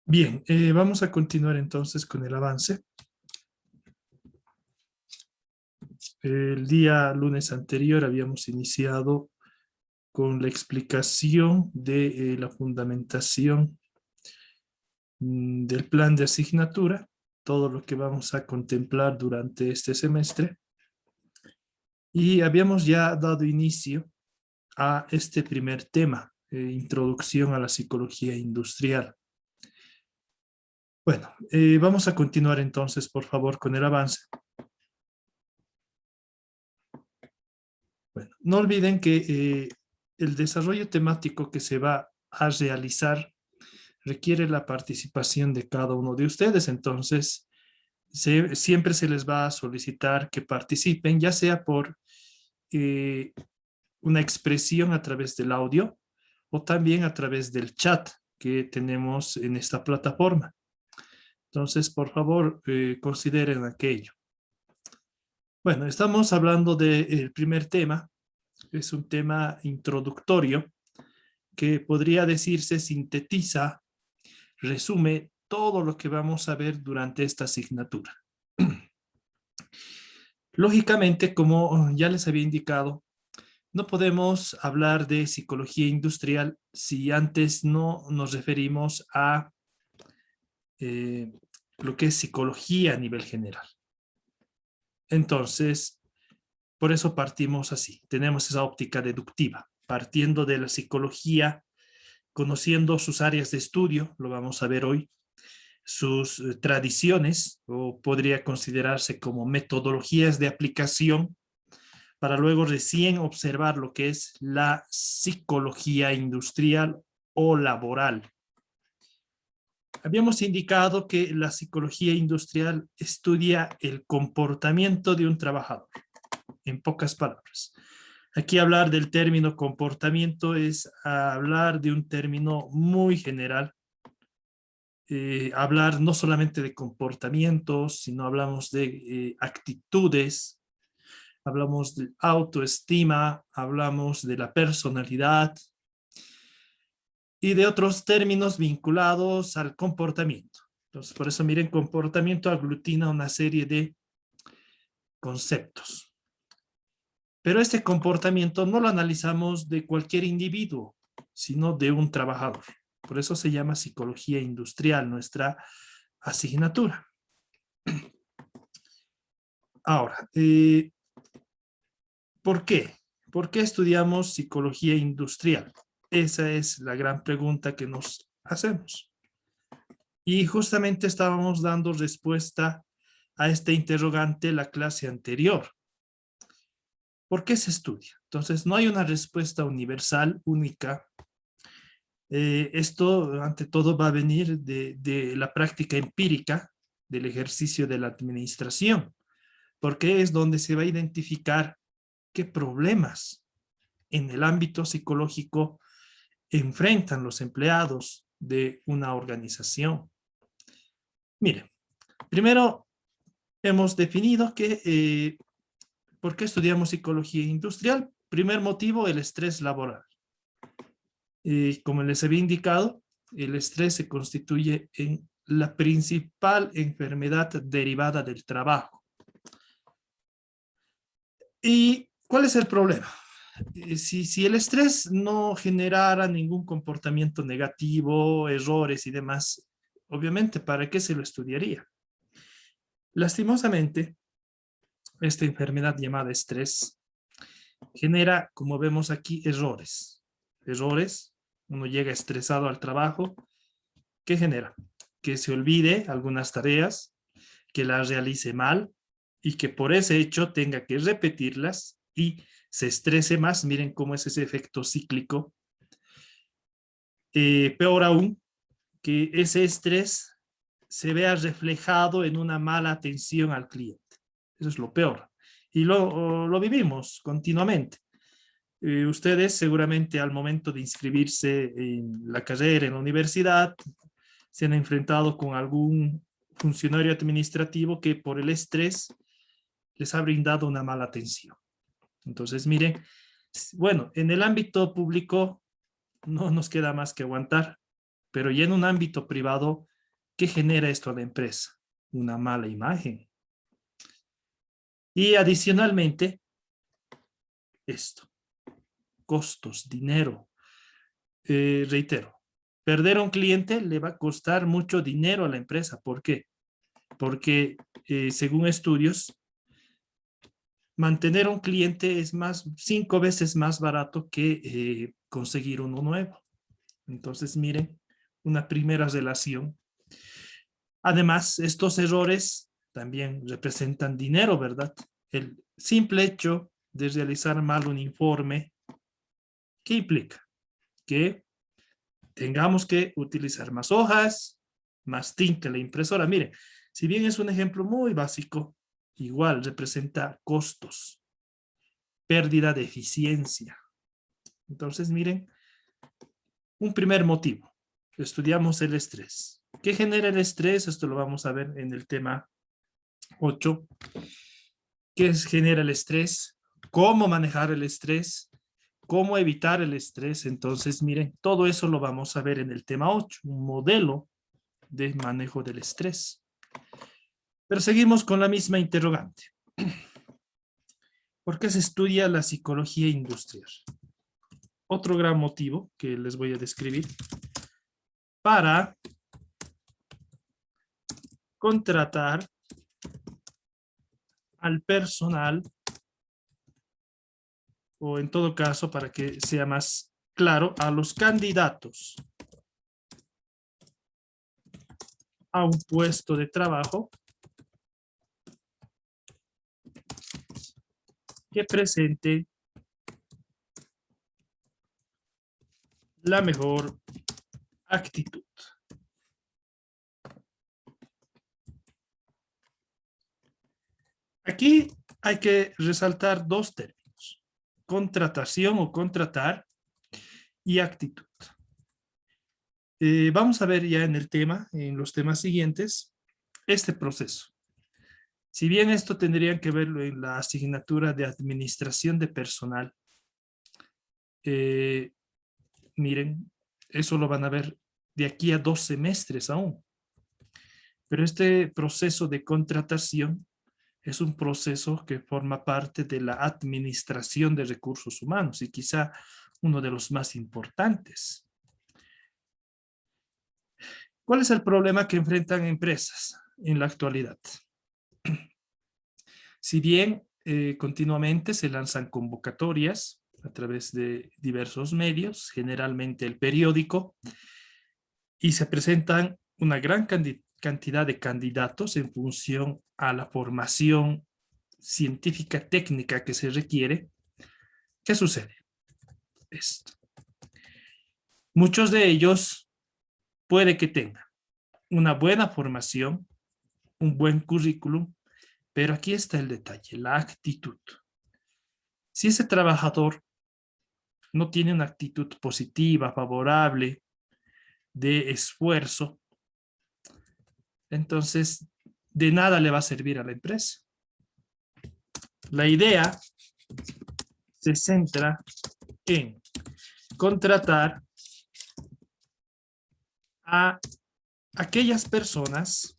Bien, vamos a continuar entonces con el avance. El día lunes anterior habíamos iniciado con la explicación de la fundamentación del plan de asignatura, todo lo que vamos a contemplar durante este semestre. Y habíamos ya dado inicio a este primer tema, introducción a la psicología industrial. Bueno, vamos a continuar entonces, por favor, con el avance. Bueno, no olviden que el desarrollo temático que se va a realizar requiere la participación de cada uno de ustedes. Entonces, siempre se les va a solicitar que participen, ya sea por una expresión a través del audio o también a través del chat que tenemos en esta plataforma. Entonces, por favor, consideren aquello. Bueno, estamos hablando del primer tema. Es un tema introductorio que podría decirse sintetiza, resume todo lo que vamos a ver durante esta asignatura. Lógicamente, como ya les había indicado, no podemos hablar de psicología industrial si antes no nos referimos a lo que es psicología a nivel general. Entonces, por eso partimos así. Tenemos esa óptica deductiva, partiendo de la psicología, conociendo sus áreas de estudio, lo vamos a ver hoy, sus tradiciones, o podría considerarse como metodologías de aplicación, para luego recién observar lo que es la psicología industrial o laboral. Habíamos indicado que la psicología industrial estudia el comportamiento de un trabajador, en pocas palabras. Aquí hablar del término comportamiento es hablar de un término muy general. Hablar no solamente de comportamientos, sino hablamos de actitudes, hablamos de autoestima, hablamos de la personalidad y de otros términos vinculados al comportamiento. Entonces, por eso miren, comportamiento aglutina una serie de conceptos. Pero este comportamiento no lo analizamos de cualquier individuo, sino de un trabajador. Por eso se llama psicología industrial, nuestra asignatura. Ahora, ¿por qué? ¿Por qué estudiamos psicología industrial? Esa es la gran pregunta que nos hacemos. Y justamente estábamos dando respuesta a este interrogante la clase anterior. ¿Por qué se estudia? Entonces, no hay una respuesta universal, única. Esto, ante todo, va a venir de la práctica empírica del ejercicio de la administración, porque es donde se va a identificar qué problemas en el ámbito psicológico enfrentan los empleados de una organización. Miren, primero hemos definido que ¿por qué estudiamos psicología industrial? Primer motivo, el estrés laboral. Como les había indicado, el estrés se constituye en la principal enfermedad derivada del trabajo. ¿Y cuál es el problema? Si el estrés no generara ningún comportamiento negativo, errores y demás, obviamente, ¿para qué se lo estudiaría? Lastimosamente, esta enfermedad llamada estrés genera, como vemos aquí, errores. Errores, uno llega estresado al trabajo. ¿Qué genera? Que se olvide algunas tareas, que las realice mal y que por ese hecho tenga que repetirlas y se estrese más. Miren cómo es ese efecto cíclico. Peor aún, que ese estrés se vea reflejado en una mala atención al cliente. Eso es lo peor. Y lo vivimos continuamente. Ustedes seguramente al momento de inscribirse en la carrera, en la universidad, se han enfrentado con algún funcionario administrativo que por el estrés les ha brindado una mala atención. Entonces, miren, bueno, en el ámbito público no nos queda más que aguantar, pero ya en un ámbito privado ¿Qué genera esto a la empresa? Una mala imagen. Y adicionalmente, esto, costos, dinero. Reitero, perder a un cliente le va a costar mucho dinero a la empresa. ¿Por qué? Porque según estudios, mantener a un cliente es 5 veces más barato que conseguir uno nuevo. Entonces, miren, una primera relación. Además, estos errores también representan dinero, ¿verdad? El simple hecho de realizar mal un informe, ¿qué implica? Que tengamos que utilizar más hojas, más tinta en la impresora. Mire, si bien es un ejemplo muy básico, igual representa costos, pérdida de eficiencia. Entonces, miren, un primer motivo. Estudiamos el estrés. ¿Qué genera el estrés? Esto lo vamos a ver en el tema 8. ¿Qué genera el estrés? ¿Cómo manejar el estrés? ¿Cómo evitar el estrés? Entonces, miren, todo eso lo vamos a ver en el tema 8, un modelo de manejo del estrés. Pero seguimos con la misma interrogante. ¿Por qué se estudia la psicología industrial? Otro gran motivo que les voy a describir para contratar al personal, o en todo caso, para que sea más claro, a los candidatos a un puesto de trabajo que presente la mejor actitud. Aquí hay que resaltar dos términos: contratación o contratar y actitud. Vamos a ver ya en el tema, en los temas siguientes, este proceso. Si bien esto tendrían que verlo en la asignatura de administración de personal, miren, eso lo van a ver de aquí a 2 semestres aún. Pero este proceso de contratación es un proceso que forma parte de la administración de recursos humanos y quizá uno de los más importantes. ¿Cuál es el problema que enfrentan empresas en la actualidad? Si bien continuamente se lanzan convocatorias a través de diversos medios, generalmente el periódico, y se presentan una gran cantidad de candidatos en función a la formación científica técnica que se requiere, ¿qué sucede? Esto. Muchos de ellos puede que tengan una buena formación, un buen currículum, pero aquí está el detalle, la actitud. Si ese trabajador no tiene una actitud positiva, favorable, de esfuerzo, entonces de nada le va a servir a la empresa. La idea se centra en contratar a aquellas personas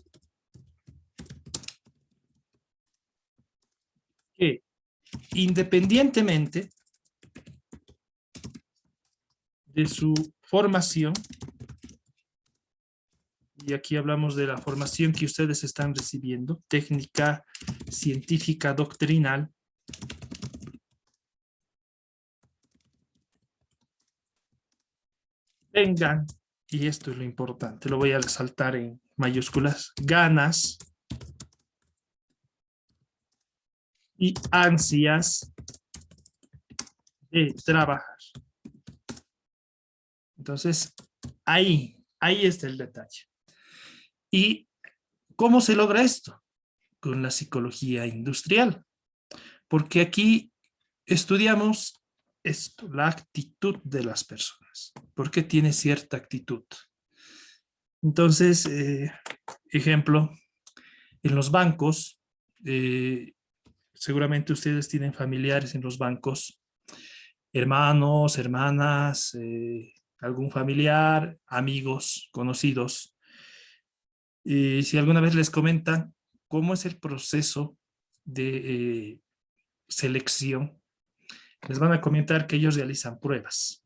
que, independientemente de su formación, y aquí hablamos de la formación que ustedes están recibiendo, técnica, científica, doctrinal, tengan, y esto es lo importante, lo voy a resaltar en mayúsculas, ganas y ansias de trabajar. Entonces, ahí está el detalle. ¿Y cómo se logra esto? Con la psicología industrial. Porque aquí estudiamos esto, la actitud de las personas. ¿Por qué tiene cierta actitud? Entonces, ejemplo, en los bancos, seguramente ustedes tienen familiares en los bancos, hermanos, hermanas, algún familiar, amigos, conocidos. Y si alguna vez les comentan cómo es el proceso de selección, les van a comentar que ellos realizan pruebas.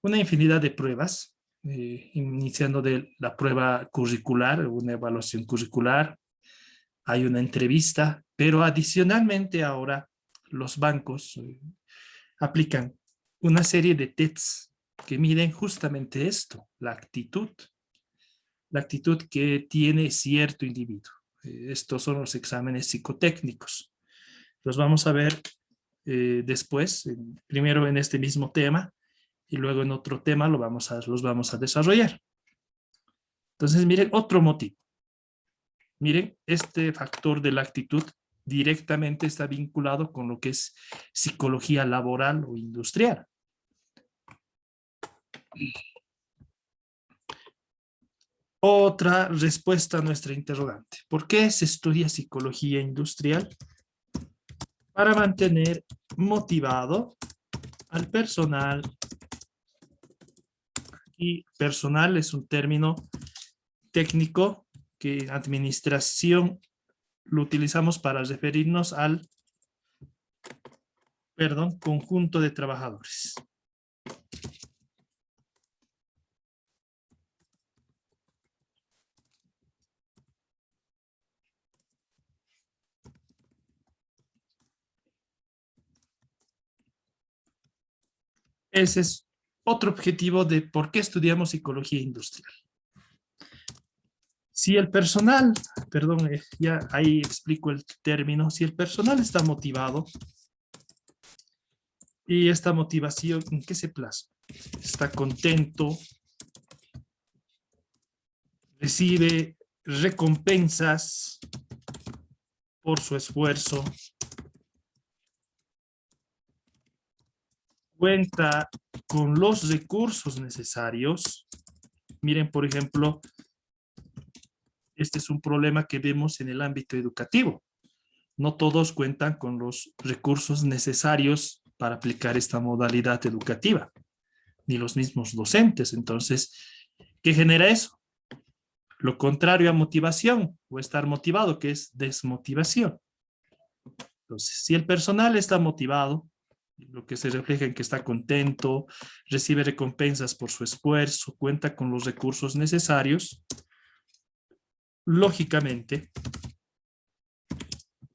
Una infinidad de pruebas, iniciando de la prueba curricular, una evaluación curricular, hay una entrevista, pero adicionalmente ahora los bancos aplican una serie de tests que miden justamente esto, la actitud que tiene cierto individuo. Estos son los exámenes psicotécnicos. Los vamos a ver después, primero en este mismo tema y luego en otro tema los vamos a desarrollar. Entonces, miren, otro motivo. Miren, este factor de la actitud directamente está vinculado con lo que es psicología laboral o industrial. Otra respuesta a nuestra interrogante. ¿Por qué se estudia psicología industrial? Para mantener motivado al personal. Y personal es un término técnico que en administración lo utilizamos para referirnos al, conjunto de trabajadores. Ese es otro objetivo de por qué estudiamos psicología industrial. Si el personal, ya ahí explico el término, si el personal está motivado, y esta motivación, ¿en qué se plasma? Está contento, recibe recompensas por su esfuerzo, cuenta con los recursos necesarios. Miren, por ejemplo, este es un problema que vemos en el ámbito educativo. No todos cuentan con los recursos necesarios para aplicar esta modalidad educativa, ni los mismos docentes. Entonces, ¿qué genera eso? Lo contrario a motivación o estar motivado, que es desmotivación. Entonces, si el personal está motivado, lo que se refleja en que está contento, recibe recompensas por su esfuerzo, cuenta con los recursos necesarios, lógicamente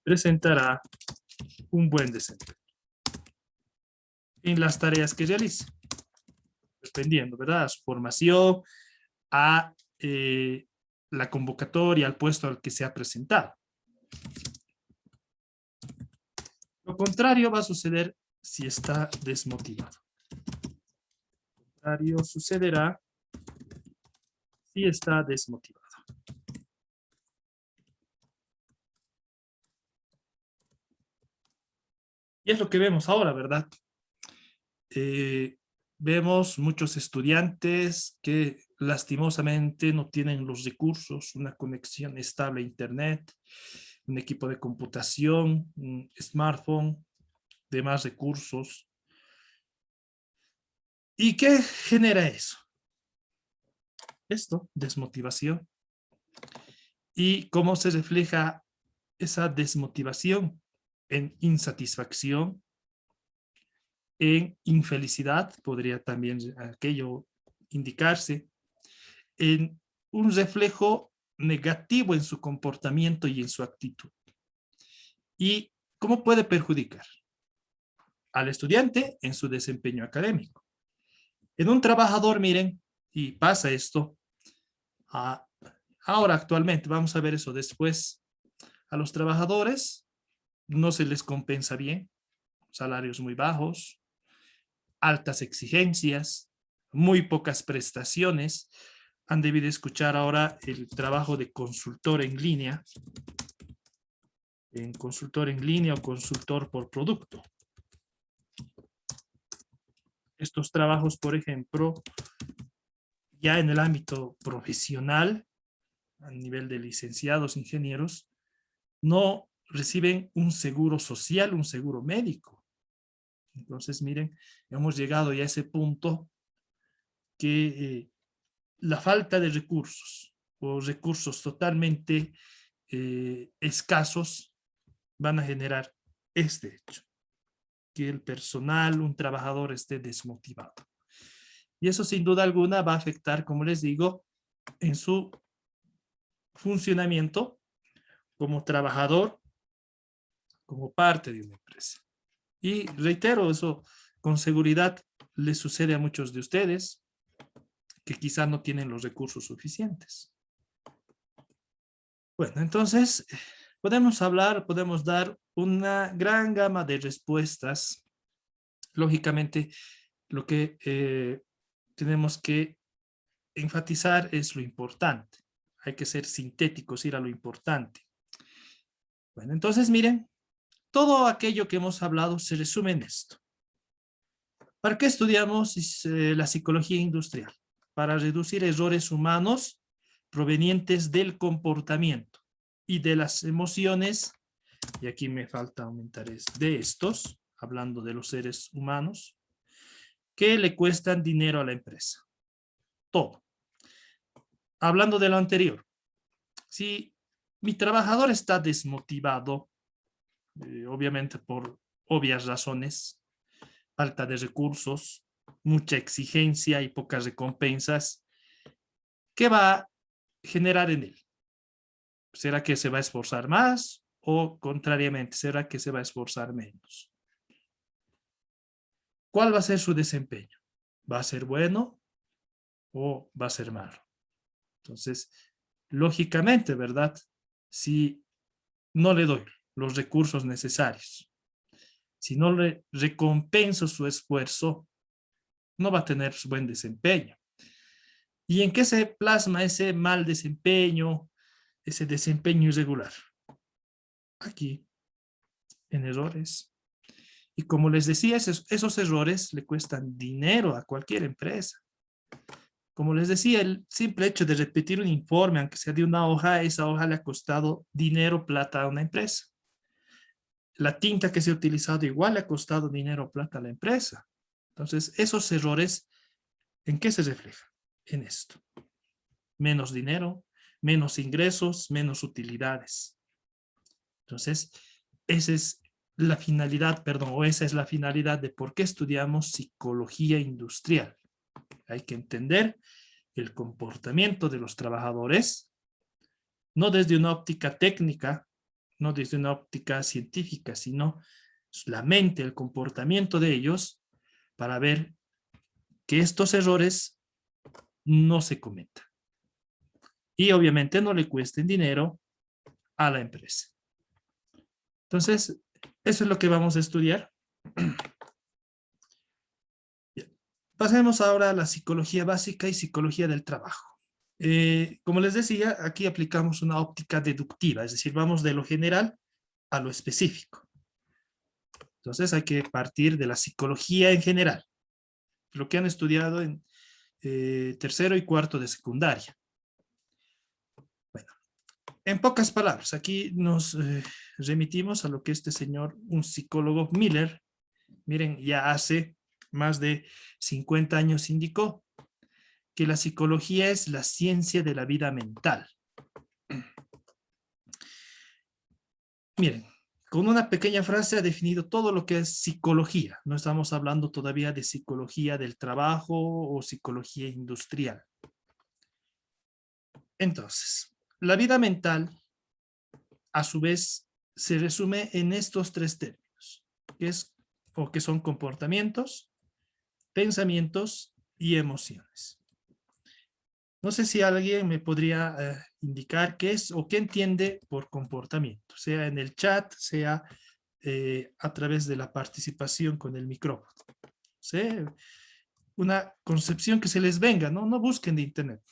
presentará un buen desempeño en las tareas que realice, dependiendo, ¿verdad? A su formación, a la convocatoria, al puesto al que se ha presentado. Lo contrario va a suceder si está desmotivado. Lo contrario sucederá si está desmotivado. Y es lo que vemos ahora, ¿verdad? Vemos muchos estudiantes que lastimosamente no tienen los recursos, una conexión estable a internet, un equipo de computación, un smartphone, demás recursos. ¿Y qué genera eso? Esto, desmotivación. ¿Y cómo se refleja esa desmotivación? En insatisfacción, en infelicidad, podría también aquello indicarse, en un reflejo negativo en su comportamiento y en su actitud. ¿Y cómo puede perjudicar? Al estudiante en su desempeño académico. En un trabajador, miren, y pasa esto, ahora actualmente, vamos a ver eso después, a los trabajadores no se les compensa bien, salarios muy bajos, altas exigencias, muy pocas prestaciones. Han debido escuchar ahora el trabajo de consultor en línea, o consultor por producto. Estos trabajos, por ejemplo, ya en el ámbito profesional, a nivel de licenciados, ingenieros, no reciben un seguro social, un seguro médico. Entonces, miren, hemos llegado ya a ese punto que la falta de recursos o recursos totalmente escasos van a generar este hecho, que el personal, un trabajador esté desmotivado. Y eso sin duda alguna va a afectar, como les digo, en su funcionamiento como trabajador, como parte de una empresa. Y reitero, eso con seguridad le sucede a muchos de ustedes que quizás no tienen los recursos suficientes. Bueno, entonces podemos hablar, podemos dar una gran gama de respuestas. Lógicamente, lo que tenemos que enfatizar es lo importante. Hay que ser sintéticos, ir a lo importante. Bueno, entonces miren, todo aquello que hemos hablado se resume en esto. ¿Para qué estudiamos la psicología industrial? Para reducir errores humanos provenientes del comportamiento y de las emociones, y aquí me falta aumentar de estos, hablando de los seres humanos, que le cuestan dinero a la empresa. Todo. Hablando de lo anterior, si mi trabajador está desmotivado, obviamente por obvias razones, falta de recursos, mucha exigencia y pocas recompensas, ¿qué va a generar en él? ¿Será que se va a esforzar más o contrariamente, será que se va a esforzar menos? ¿Cuál va a ser su desempeño? ¿Va a ser bueno o va a ser malo? Entonces, lógicamente, ¿verdad? Si no le doy los recursos necesarios, si no le recompenso su esfuerzo, no va a tener su buen desempeño. ¿Y en qué se plasma ese mal desempeño, ese desempeño irregular? Aquí, en errores. Y como les decía, esos errores le cuestan dinero a cualquier empresa. Como les decía, el simple hecho de repetir un informe, aunque sea de una hoja, esa hoja le ha costado dinero, plata a una empresa. La tinta que se ha utilizado igual le ha costado dinero, plata a la empresa. Entonces, esos errores, ¿en qué se reflejan? En esto. Menos dinero, menos ingresos, menos utilidades. Entonces, esa es la finalidad, perdón, o esa es la finalidad de por qué estudiamos psicología industrial. Hay que entender el comportamiento de los trabajadores, no desde una óptica técnica, no desde una óptica científica, sino la mente, el comportamiento de ellos, para ver que estos errores no se cometan. Y obviamente no le cuesten dinero a la empresa. Entonces, eso es lo que vamos a estudiar. Pasemos ahora a la psicología básica y psicología del trabajo. Como les decía, aquí aplicamos una óptica deductiva, es decir, vamos de lo general a lo específico. Entonces hay que partir de la psicología en general, lo que han estudiado en tercero y cuarto de secundaria. Bueno, en pocas palabras, aquí nos remitimos a lo que este señor, un psicólogo Miller, miren, ya hace más de 50 años indicó que la psicología es la ciencia de la vida mental. Miren, con una pequeña frase ha definido todo lo que es psicología. No estamos hablando todavía de psicología del trabajo o psicología industrial. Entonces, la vida mental, a su vez, se resume en estos tres términos, que son comportamientos, pensamientos y emociones. No sé si alguien me podría indicar qué es o qué entiende por comportamiento, sea en el chat, sea a través de la participación con el micrófono. ¿Sí? Una concepción que se les venga, ¿no? No busquen de internet.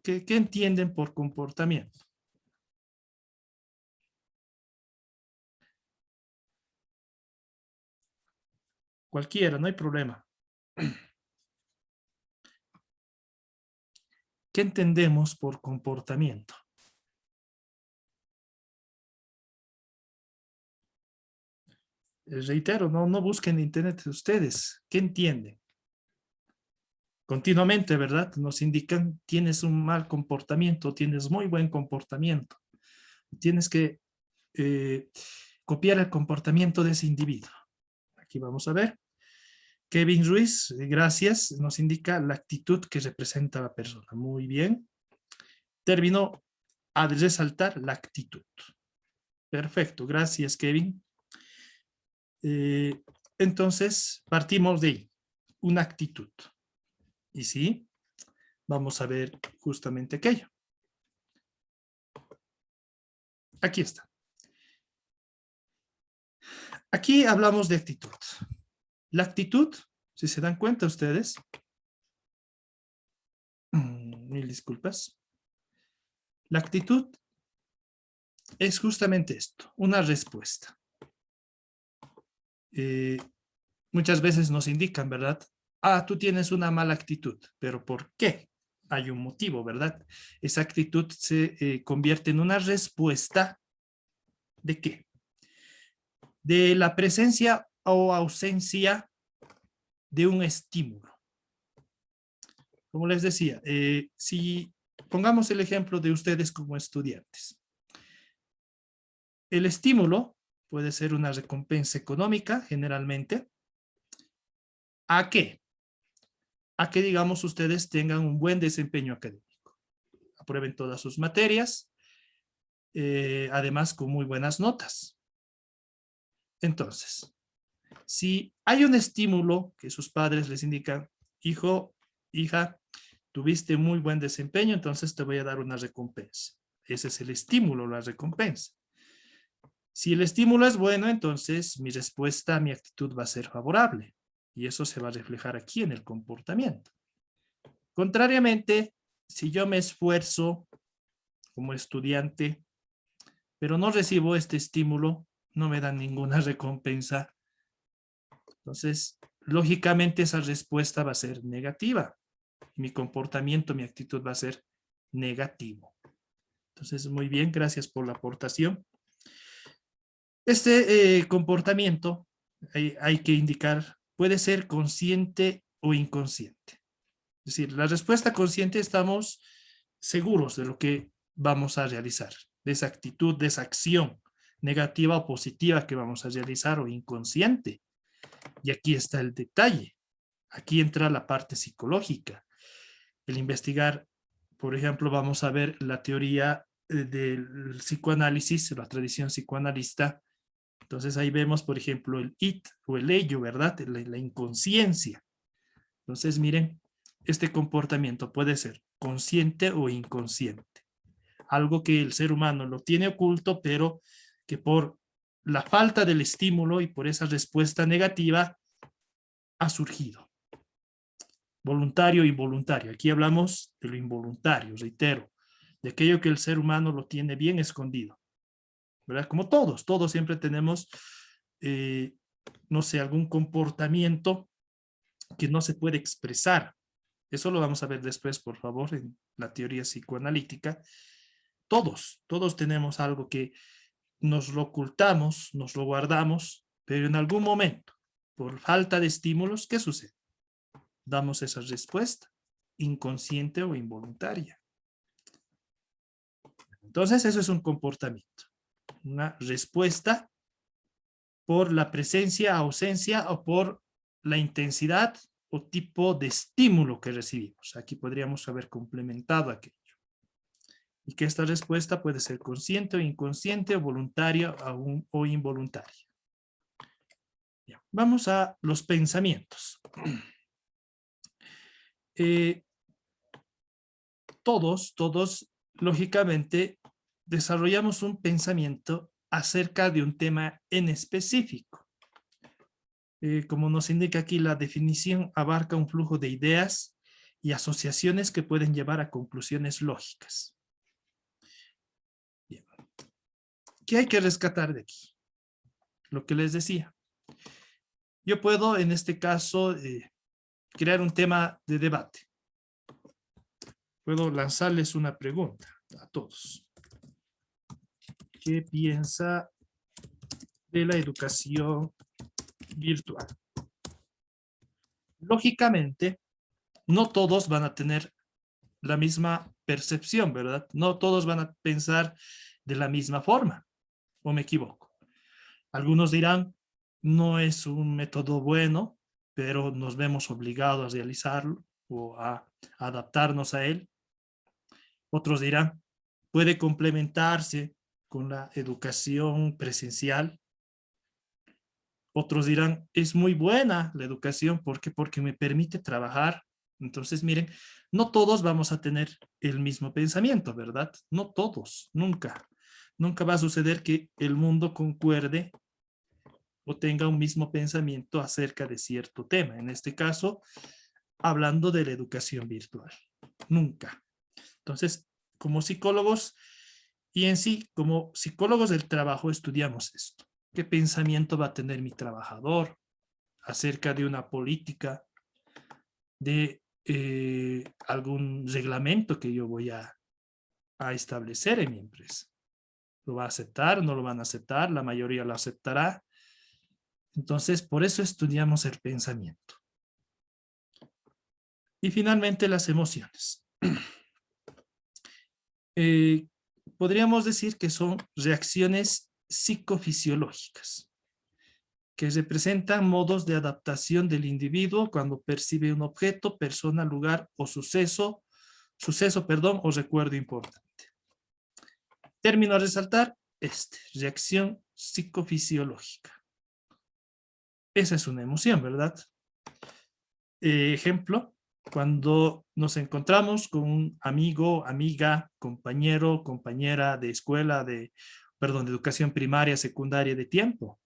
¿Qué entienden por comportamiento? Cualquiera, no hay problema. ¿Qué entendemos por comportamiento? Reitero, no busquen en internet ustedes. ¿Qué entienden? continuamente, ¿verdad? Nos indican, tienes un mal comportamiento, tienes muy buen comportamiento. Tienes que copiar el comportamiento de ese individuo. Aquí vamos a ver. Kevin Ruiz, gracias, nos indica la actitud que representa la persona. Muy bien. Término a resaltar la actitud. Perfecto, gracias Kevin. Entonces, partimos de ahí, una actitud. Y sí, vamos a ver justamente aquello. Aquí está. Aquí hablamos de actitud. La actitud, si se dan cuenta ustedes, mil disculpas. La actitud es justamente esto, una respuesta. Muchas veces nos indican, ¿verdad? Ah, tú tienes una mala actitud, pero ¿por qué? Hay un motivo, ¿verdad? Esa actitud se convierte en una respuesta ¿de qué? De la presencia o ausencia de un estímulo. Como les decía, si pongamos el ejemplo de ustedes como estudiantes. El estímulo puede ser una recompensa económica, generalmente. ¿A qué? A que, digamos, ustedes tengan un buen desempeño académico. Aprueben todas sus materias, además con muy buenas notas. Entonces, si hay un estímulo que sus padres les indican, hijo, hija, tuviste muy buen desempeño, entonces te voy a dar una recompensa. Ese es el estímulo, la recompensa. Si el estímulo es bueno, entonces mi respuesta, mi actitud va a ser favorable. Y eso se va a reflejar aquí en el comportamiento. Contrariamente, si yo me esfuerzo como estudiante, pero no recibo este estímulo, no me dan ninguna recompensa, entonces, lógicamente esa respuesta va a ser negativa. Mi comportamiento, mi actitud va a ser negativo. Entonces, muy bien, gracias por la aportación. Este comportamiento, hay que indicar, puede ser consciente o inconsciente. Es decir, la respuesta consciente estamos seguros de lo que vamos a realizar, de esa actitud, de esa acción negativa o positiva que vamos a realizar, o inconsciente. Y aquí está el detalle. Aquí entra la parte psicológica. El investigar, por ejemplo, vamos a ver la teoría del psicoanálisis, la tradición psicoanalista. Entonces ahí vemos, por ejemplo, el it o el ello, ¿verdad? La inconsciencia. Entonces, miren, este comportamiento puede ser consciente o inconsciente. Algo que el ser humano lo tiene oculto, pero que por la falta del estímulo y por esa respuesta negativa ha surgido. Voluntario e involuntario. Aquí hablamos de lo involuntario, reitero, de aquello que el ser humano lo tiene bien escondido, ¿verdad? Como todos siempre tenemos, no sé, algún comportamiento que no se puede expresar. Eso lo vamos a ver después, por favor, en la teoría psicoanalítica. Todos tenemos algo que nos lo ocultamos, nos lo guardamos, pero en algún momento, por falta de estímulos, ¿qué sucede? Damos esa respuesta, inconsciente o involuntaria. Entonces, eso es un comportamiento, una respuesta por la presencia, ausencia o por la intensidad o tipo de estímulo que recibimos. Aquí podríamos haber complementado aquello. Y que esta respuesta puede ser consciente o inconsciente, o voluntaria o involuntaria. Bien, vamos a los pensamientos. Todos, lógicamente, desarrollamos un pensamiento acerca de un tema en específico. Como nos indica aquí, la definición abarca un flujo de ideas y asociaciones que pueden llevar a conclusiones lógicas. Bien. ¿Qué hay que rescatar de aquí? Lo que les decía. Yo puedo, en este caso, crear un tema de debate. Puedo lanzarles una pregunta a todos. ¿Qué piensa de la educación virtual? Lógicamente, no todos van a tener la misma percepción, ¿verdad? No todos van a pensar de la misma forma, ¿o me equivoco? Algunos dirán, no es un método bueno, pero nos vemos obligados a realizarlo o a adaptarnos a él. Otros dirán, puede complementarse con la educación presencial. Otros dirán, es muy buena la educación, ¿por qué? Porque me permite trabajar. Entonces, miren, no todos vamos a tener el mismo pensamiento, ¿verdad? No todos, nunca. Nunca va a suceder que el mundo concuerde o tenga un mismo pensamiento acerca de cierto tema. En este caso, hablando de la educación virtual. Nunca. Entonces, como psicólogos y en sí, como psicólogos del trabajo, estudiamos esto. ¿Qué pensamiento va a tener mi trabajador acerca de una política, de algún reglamento que yo voy a establecer en mi empresa? ¿Lo va a aceptar? ¿No lo van a aceptar? La mayoría lo aceptará. Entonces, por eso estudiamos el pensamiento. Y finalmente, las emociones. Podríamos decir que son reacciones psicofisiológicas que representan modos de adaptación del individuo cuando percibe un objeto, persona, lugar o suceso, o recuerdo importante. Término a resaltar, reacción psicofisiológica. Esa es una emoción, ¿verdad? Ejemplo, cuando nos encontramos con un amigo, amiga, compañero, compañera de escuela, de educación primaria, secundaria, de tiempo.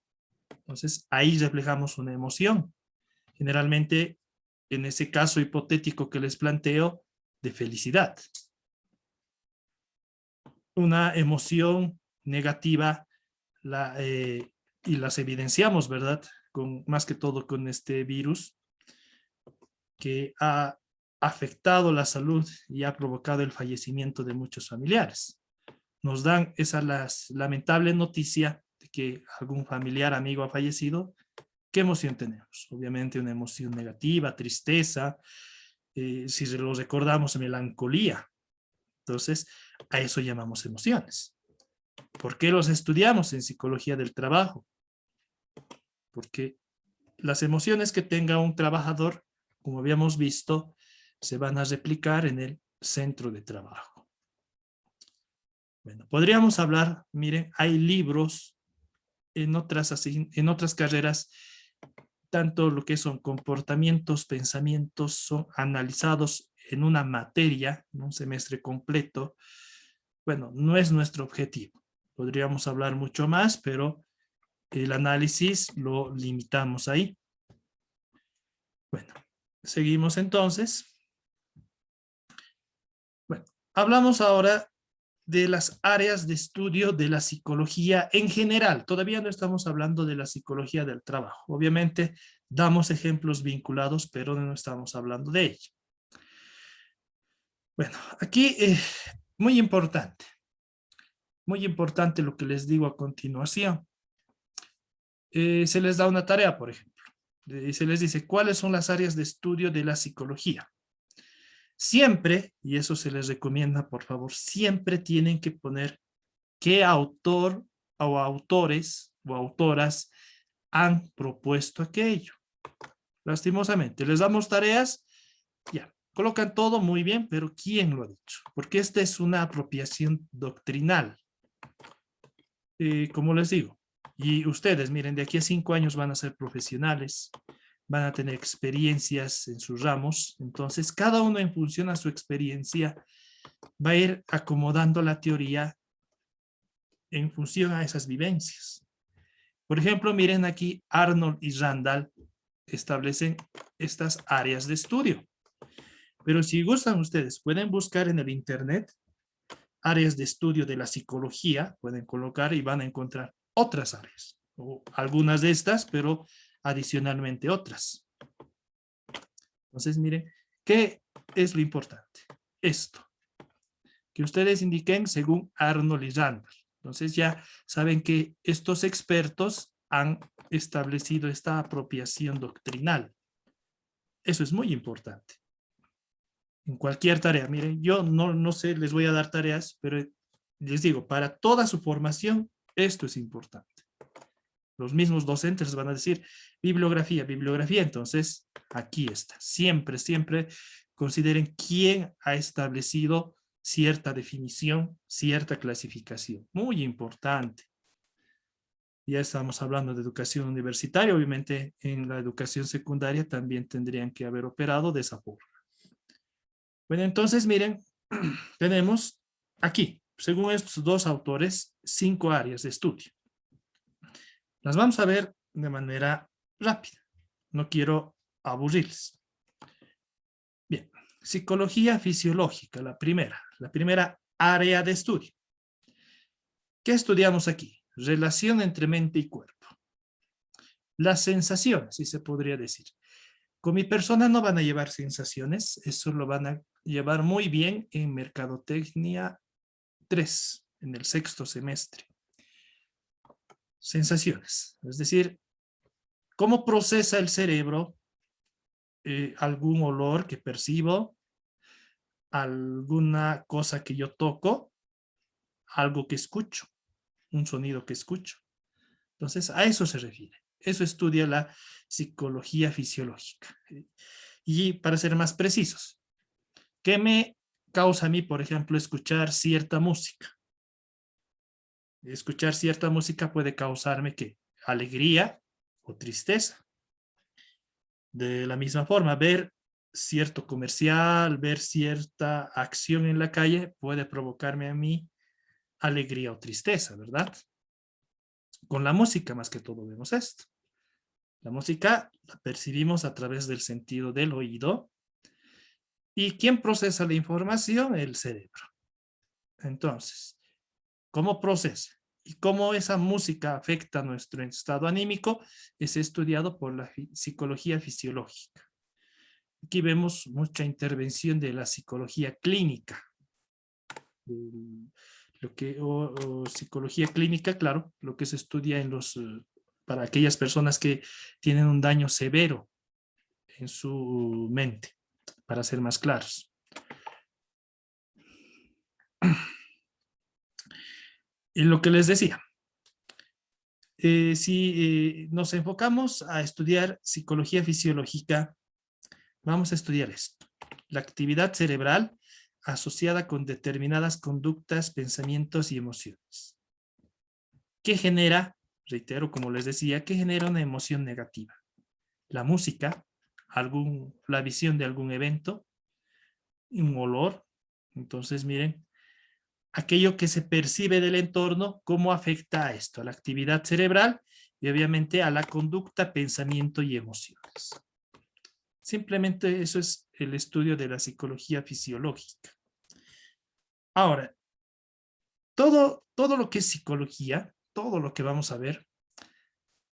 Entonces, ahí reflejamos una emoción. Generalmente, en ese caso hipotético que les planteo, de felicidad. Una emoción negativa y las evidenciamos, ¿verdad? Más que todo con este virus que ha afectado la salud y ha provocado el fallecimiento de muchos familiares. Nos dan esa lamentable noticia de que algún familiar, amigo ha fallecido. ¿Qué emoción tenemos? Obviamente una emoción negativa, tristeza, si lo recordamos, melancolía. Entonces, a eso llamamos emociones. ¿Por qué los estudiamos en psicología del trabajo? Porque las emociones que tenga un trabajador, como habíamos visto, se van a replicar en el centro de trabajo. Bueno, podríamos hablar, miren, hay libros en otras carreras, tanto lo que son comportamientos, pensamientos, son analizados en una materia, en un semestre completo. Bueno, no es nuestro objetivo. Podríamos hablar mucho más, pero el análisis lo limitamos ahí. Bueno, seguimos entonces. Bueno, hablamos ahora de las áreas de estudio de la psicología en general. Todavía no estamos hablando de la psicología del trabajo. Obviamente, damos ejemplos vinculados, pero no estamos hablando de ello. Bueno, aquí muy importante lo que les digo a continuación. Se les da una tarea, por ejemplo. Se les dice, ¿cuáles son las áreas de estudio de la psicología? Siempre, y eso se les recomienda, por favor, siempre tienen que poner qué autor o autores o autoras han propuesto aquello. Lastimosamente, les damos tareas, ya, colocan todo muy bien, pero ¿quién lo ha dicho? Porque esta es una apropiación doctrinal. Como les digo, y ustedes, miren, de aquí a 5 años van a ser profesionales, van a tener experiencias en sus ramos, entonces cada uno en función a su experiencia va a ir acomodando la teoría en función a esas vivencias. Por ejemplo, miren aquí, Arnold y Randall establecen estas áreas de estudio. Pero si gustan ustedes, pueden buscar en el internet áreas de estudio de la psicología, pueden colocar y van a encontrar otras áreas, o algunas de estas, pero adicionalmente otras. Entonces, miren, ¿qué es lo importante? Esto, que ustedes indiquen según Arnold y Randall. Entonces ya saben que estos expertos han establecido esta apropiación doctrinal. Eso es muy importante. en cualquier tarea. Miren, yo no sé, les voy a dar tareas, pero les digo, para toda su formación, esto es importante. Los mismos docentes van a decir bibliografía, bibliografía. Entonces, aquí está. Siempre, siempre consideren quién ha establecido cierta definición, cierta clasificación. Muy importante. Ya estamos hablando de educación universitaria. Obviamente, en la educación secundaria también tendrían que haber operado de esa forma. Bueno, entonces, miren, tenemos aquí, según estos dos autores, 5 áreas de estudio. Las vamos a ver de manera rápida. No quiero aburrirles. Bien, psicología fisiológica, la primera área de estudio. ¿Qué estudiamos aquí? Relación entre mente y cuerpo. Las sensaciones, si se podría decir. Con mi persona no van a llevar sensaciones, eso lo van a llevar muy bien en Mercadotecnia 3, en el 6º semestre. Sensaciones, es decir, cómo procesa el cerebro algún olor que percibo, alguna cosa que yo toco, algo que escucho, un sonido que escucho. Entonces, a eso se refiere. Eso estudia la psicología fisiológica. Y para ser más precisos, ¿qué me causa a mí, por ejemplo, escuchar cierta música? Escuchar cierta música puede causarme ¿qué? Alegría o tristeza. De la misma forma, ver cierto comercial, ver cierta acción en la calle puede provocarme a mí alegría o tristeza, ¿verdad? Con la música más que todo vemos esto. La música la percibimos a través del sentido del oído. ¿Y quién procesa la información? El cerebro. Entonces, ¿cómo procesa? Y cómo esa música afecta nuestro estado anímico es estudiado por la psicología fisiológica. Aquí vemos mucha intervención de la psicología clínica. O psicología clínica, claro, lo que se estudia en para aquellas personas que tienen un daño severo en su mente, para ser más claros. Y lo que les decía, si nos enfocamos a estudiar psicología fisiológica, vamos a estudiar esto. La actividad cerebral asociada con determinadas conductas, pensamientos y emociones. ¿Qué genera? Reitero, como les decía, ¿qué genera una emoción negativa? La música, la visión de algún evento, un olor. Entonces, miren, aquello que se percibe del entorno, ¿cómo afecta a esto? A la actividad cerebral y obviamente a la conducta, pensamiento y emociones. Simplemente eso es el estudio de la psicología fisiológica. Ahora, todo lo que es psicología, todo lo que vamos a ver,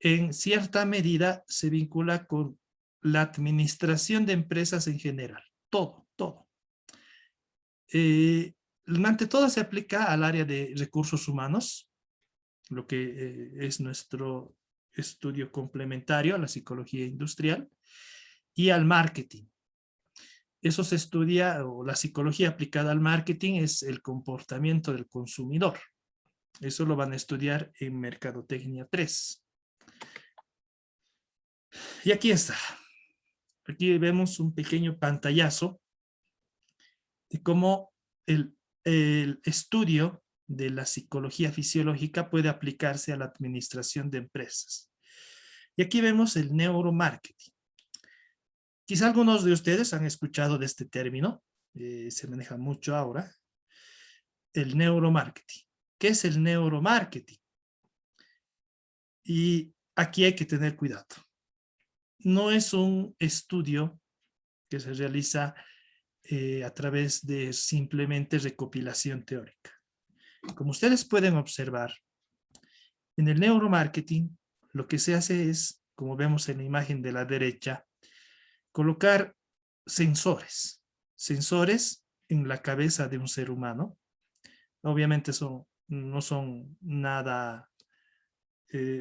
en cierta medida se vincula con la administración de empresas en general. Todo. Ante todo se aplica al área de recursos humanos, lo que es nuestro estudio complementario a la psicología industrial, y al marketing. Eso se estudia, o la psicología aplicada al marketing es el comportamiento del consumidor. Eso lo van a estudiar en Mercadotecnia 3. Y aquí está. Aquí vemos un pequeño pantallazo de cómo el estudio de la psicología fisiológica puede aplicarse a la administración de empresas. Y aquí vemos el neuromarketing. Quizá algunos de ustedes han escuchado de este término, se maneja mucho ahora, el neuromarketing. ¿Qué es el neuromarketing? Y aquí hay que tener cuidado. No es un estudio que se realiza a través de simplemente recopilación teórica. Como ustedes pueden observar, en el neuromarketing lo que se hace es, como vemos en la imagen de la derecha, colocar sensores en la cabeza de un ser humano. Obviamente no son nada,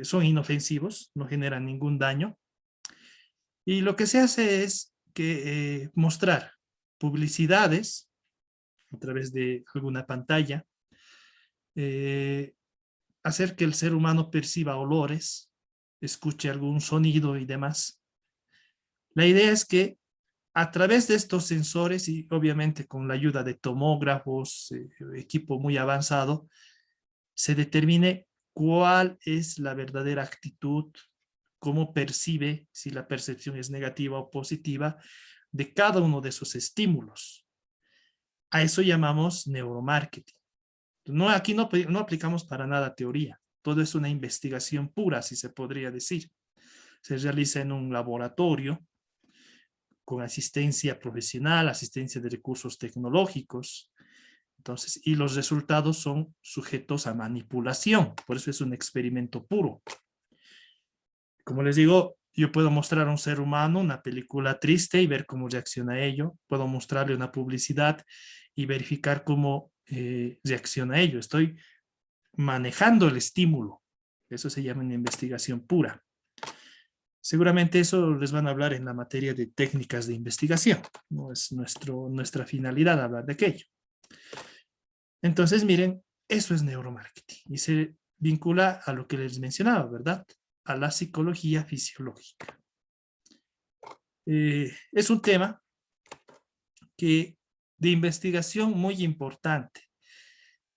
son inofensivos, no generan ningún daño. Y lo que se hace es que mostrar publicidades a través de alguna pantalla, hacer que el ser humano perciba olores, escuche algún sonido y demás. La idea es que a través de estos sensores y obviamente con la ayuda de tomógrafos, equipo muy avanzado, se determine cuál es la verdadera actitud, cómo percibe, si la percepción es negativa o positiva, de cada uno de esos estímulos. A eso llamamos neuromarketing. No, aquí no aplicamos para nada teoría. Todo es una investigación pura, si se podría decir. Se realiza en un laboratorio con asistencia profesional, asistencia de recursos tecnológicos. Entonces, y los resultados son sujetos a manipulación. Por eso es un experimento puro. Como les digo, yo puedo mostrar a un ser humano una película triste y ver cómo reacciona a ello. Puedo mostrarle una publicidad y verificar cómo reacciona a ello. Estoy manejando el estímulo. Eso se llama una investigación pura. Seguramente eso les van a hablar en la materia de técnicas de investigación. No es nuestra finalidad hablar de aquello. Entonces, miren, eso es neuromarketing y se vincula a lo que les mencionaba, ¿verdad? A la psicología fisiológica. Es un tema de investigación muy importante,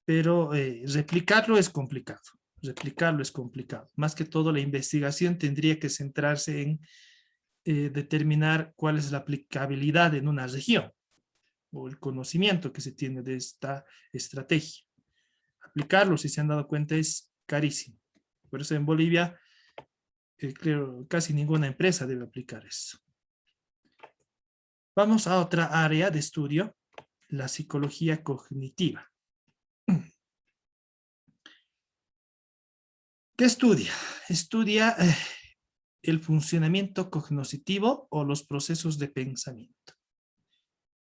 pero replicarlo es complicado. Replicarlo es complicado. Más que todo, la investigación tendría que centrarse en determinar cuál es la aplicabilidad en una región o el conocimiento que se tiene de esta estrategia. Aplicarlo, si se han dado cuenta, es carísimo. Por eso en Bolivia, creo, casi ninguna empresa debe aplicar eso. Vamos a otra área de estudio, la psicología cognitiva. ¿Qué estudia? Estudia el funcionamiento cognitivo o los procesos de pensamiento.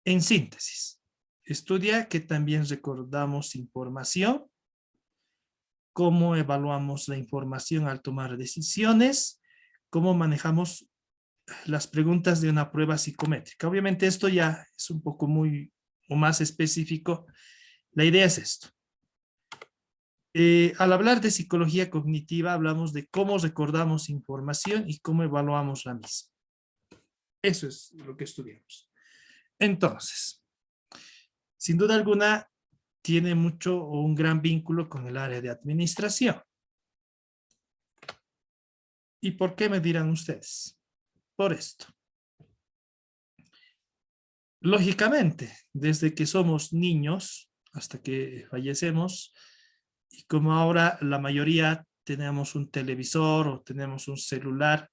En síntesis, estudia que también recordamos información, cómo evaluamos la información al tomar decisiones, cómo manejamos las preguntas de una prueba psicométrica. Obviamente esto ya es un poco muy o más específico. La idea es esto. Al hablar de psicología cognitiva, hablamos de cómo recordamos información y cómo evaluamos la misma. Eso es lo que estudiamos. Entonces, sin duda alguna, tiene mucho o un gran vínculo con el área de administración. ¿Y por qué me dirán ustedes? Por esto. Lógicamente, desde que somos niños hasta que fallecemos, y como ahora la mayoría tenemos un televisor o tenemos un celular,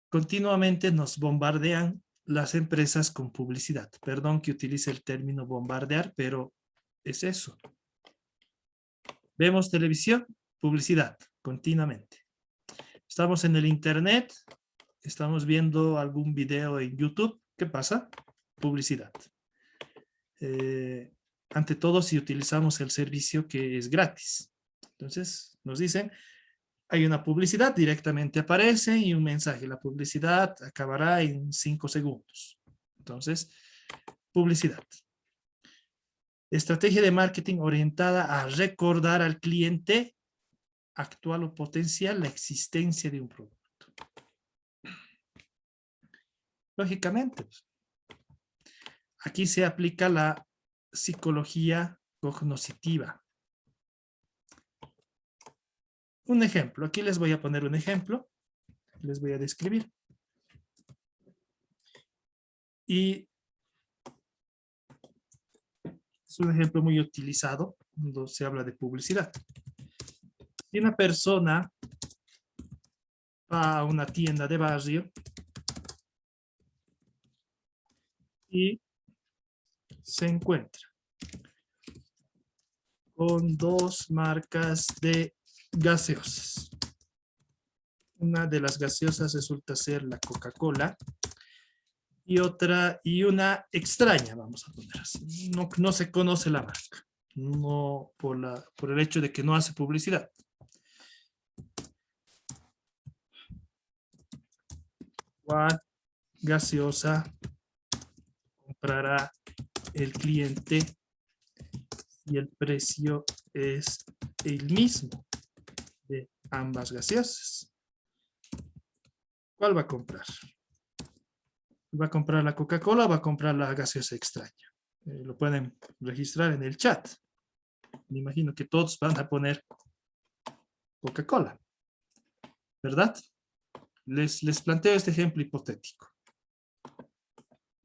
continuamente nos bombardean las empresas con publicidad. Perdón que utilice el término bombardear, pero es eso. Vemos televisión, publicidad, continuamente. Estamos en el internet, estamos viendo algún video en YouTube. ¿Qué pasa? Publicidad. Ante todo, si utilizamos el servicio que es gratis. Entonces, nos dicen, hay una publicidad, directamente aparece y un mensaje. La publicidad acabará en 5 segundos. Entonces, publicidad. Estrategia de marketing orientada a recordar al cliente actual o potencial la existencia de un producto. Lógicamente, aquí se aplica la psicología cognitiva. Un ejemplo, aquí les voy a poner un ejemplo, les voy a describir. Y es un ejemplo muy utilizado cuando se habla de publicidad. Si una persona va a una tienda de barrio y se encuentra con dos marcas de gaseosas. Una de las gaseosas resulta ser la Coca-Cola y una extraña, vamos a poner así. No se conoce la marca, no por el hecho de que no hace publicidad. ¿Cuál gaseosa comprará el cliente y el precio es el mismo de ambas gaseosas? ¿Cuál va a comprar? ¿Va a comprar la Coca-Cola o va a comprar la gaseosa extraña? Lo pueden registrar en el chat. Me imagino que todos van a poner Coca-Cola, ¿verdad? Les planteo este ejemplo hipotético.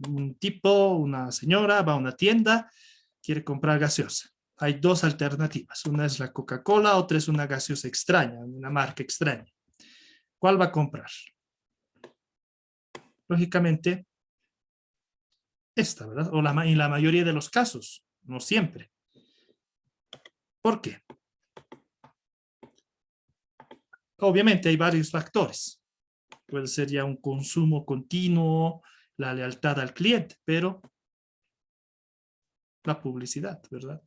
Un tipo, una señora va a una tienda, quiere comprar gaseosa. Hay dos alternativas. Una es la Coca-Cola, otra es una gaseosa extraña, una marca extraña. ¿Cuál va a comprar? Lógicamente, esta, ¿verdad? O en la mayoría de los casos, no siempre. ¿Por qué? Obviamente hay varios factores. Puede ser ya un consumo continuo, la lealtad al cliente, pero la publicidad, ¿verdad?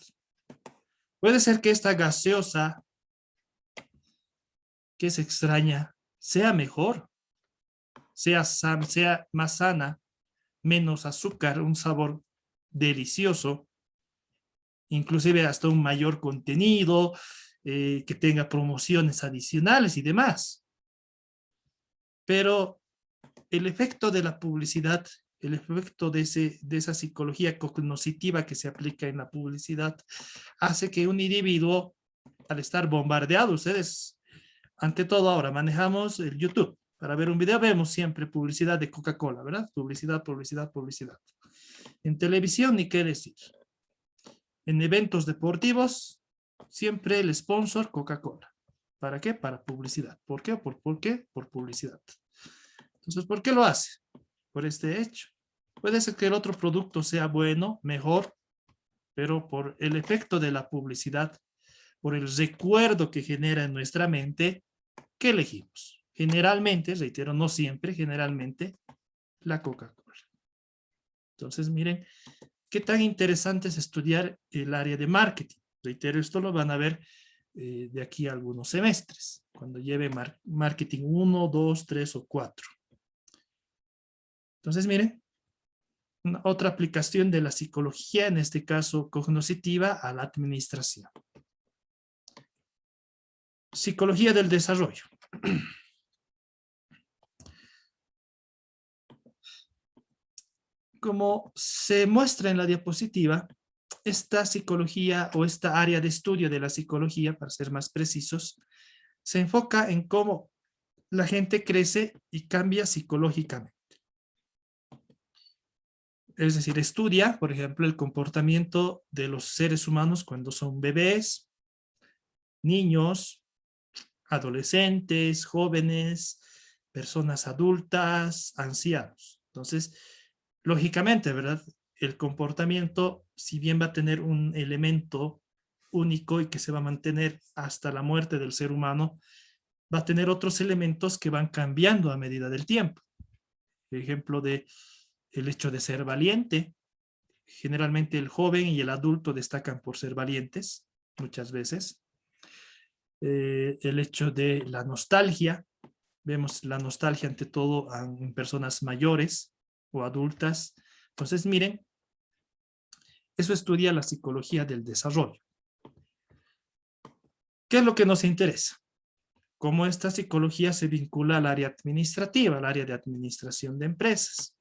Puede ser que esta gaseosa, que es extraña, sea mejor, sea más sana, menos azúcar, un sabor delicioso, inclusive hasta un mayor contenido, que tenga promociones adicionales y demás. Pero el efecto de la publicidad, el efecto de esa psicología cognitiva que se aplica en la publicidad, hace que un individuo, al estar bombardeado, ustedes, ante todo ahora, manejamos el YouTube. Para ver un video vemos siempre publicidad de Coca-Cola, ¿verdad? Publicidad, publicidad, publicidad. En televisión, ni qué decir. En eventos deportivos, siempre el sponsor Coca-Cola. ¿Para qué? Para publicidad. ¿Por qué? ¿Por qué? Por publicidad. Entonces, ¿por qué lo hace? Por este hecho. Puede ser que el otro producto sea bueno, mejor, pero por el efecto de la publicidad, por el recuerdo que genera en nuestra mente, ¿qué elegimos? Generalmente, reitero, no siempre, generalmente, la Coca-Cola. Entonces, miren, qué tan interesante es estudiar el área de marketing. Reitero, esto lo van a ver de aquí a algunos semestres, cuando lleve marketing 1, 2, 3 o 4. Entonces, miren, otra aplicación de la psicología, en este caso cognitiva, a la administración. Psicología del desarrollo. Como se muestra en la diapositiva, esta psicología o esta área de estudio de la psicología, para ser más precisos, se enfoca en cómo la gente crece y cambia psicológicamente. Es decir, estudia, por ejemplo, el comportamiento de los seres humanos cuando son bebés, niños, adolescentes, jóvenes, personas adultas, ancianos. Entonces, lógicamente, ¿verdad? El comportamiento, si bien va a tener un elemento único y que se va a mantener hasta la muerte del ser humano, va a tener otros elementos que van cambiando a medida del tiempo. El ejemplo de el hecho de ser valiente. Generalmente el joven y el adulto destacan por ser valientes, muchas veces. El hecho de la nostalgia. Vemos la nostalgia ante todo en personas mayores o adultas. Entonces, miren, eso estudia la psicología del desarrollo. ¿Qué es lo que nos interesa? Cómo esta psicología se vincula al área administrativa, al área de administración de empresas.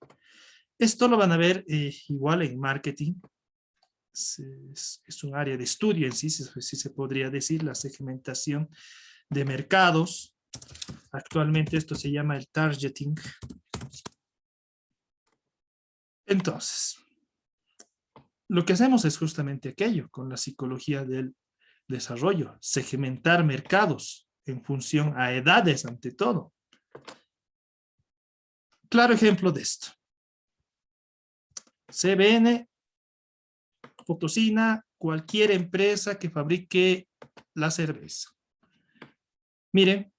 Esto lo van a ver igual en marketing. Es un área de estudio en sí, si se podría decir, la segmentación de mercados. Actualmente esto se llama el targeting. Entonces, lo que hacemos es justamente aquello con la psicología del desarrollo, segmentar mercados en función a edades ante todo. Claro ejemplo de esto. CBN Potosina, cualquier empresa que fabrique la cerveza. Miren,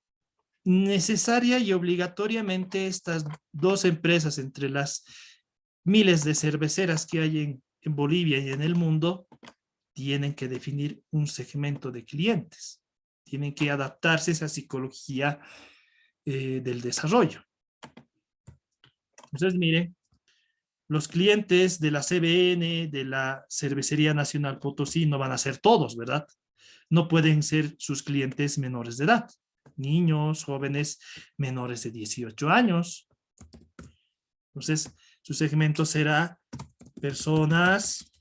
necesaria y obligatoriamente estas dos empresas entre las miles de cerveceras que hay en Bolivia y en el mundo, tienen que definir un segmento de clientes. Tienen que adaptarse a esa psicología del desarrollo. Entonces, miren, los clientes de la CBN, de la Cervecería Nacional Potosí, no van a ser todos, ¿verdad? No pueden ser sus clientes menores de edad, niños, jóvenes menores de 18 años. Entonces, su segmento será personas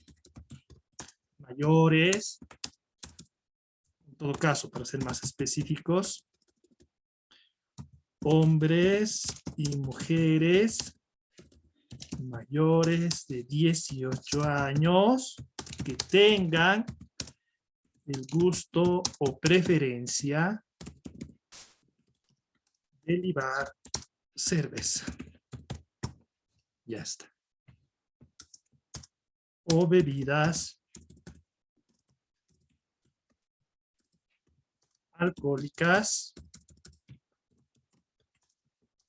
mayores, en todo caso, para ser más específicos, hombres y mujeres mayores de 18 años que tengan el gusto o preferencia de libar cerveza. Ya está. O bebidas alcohólicas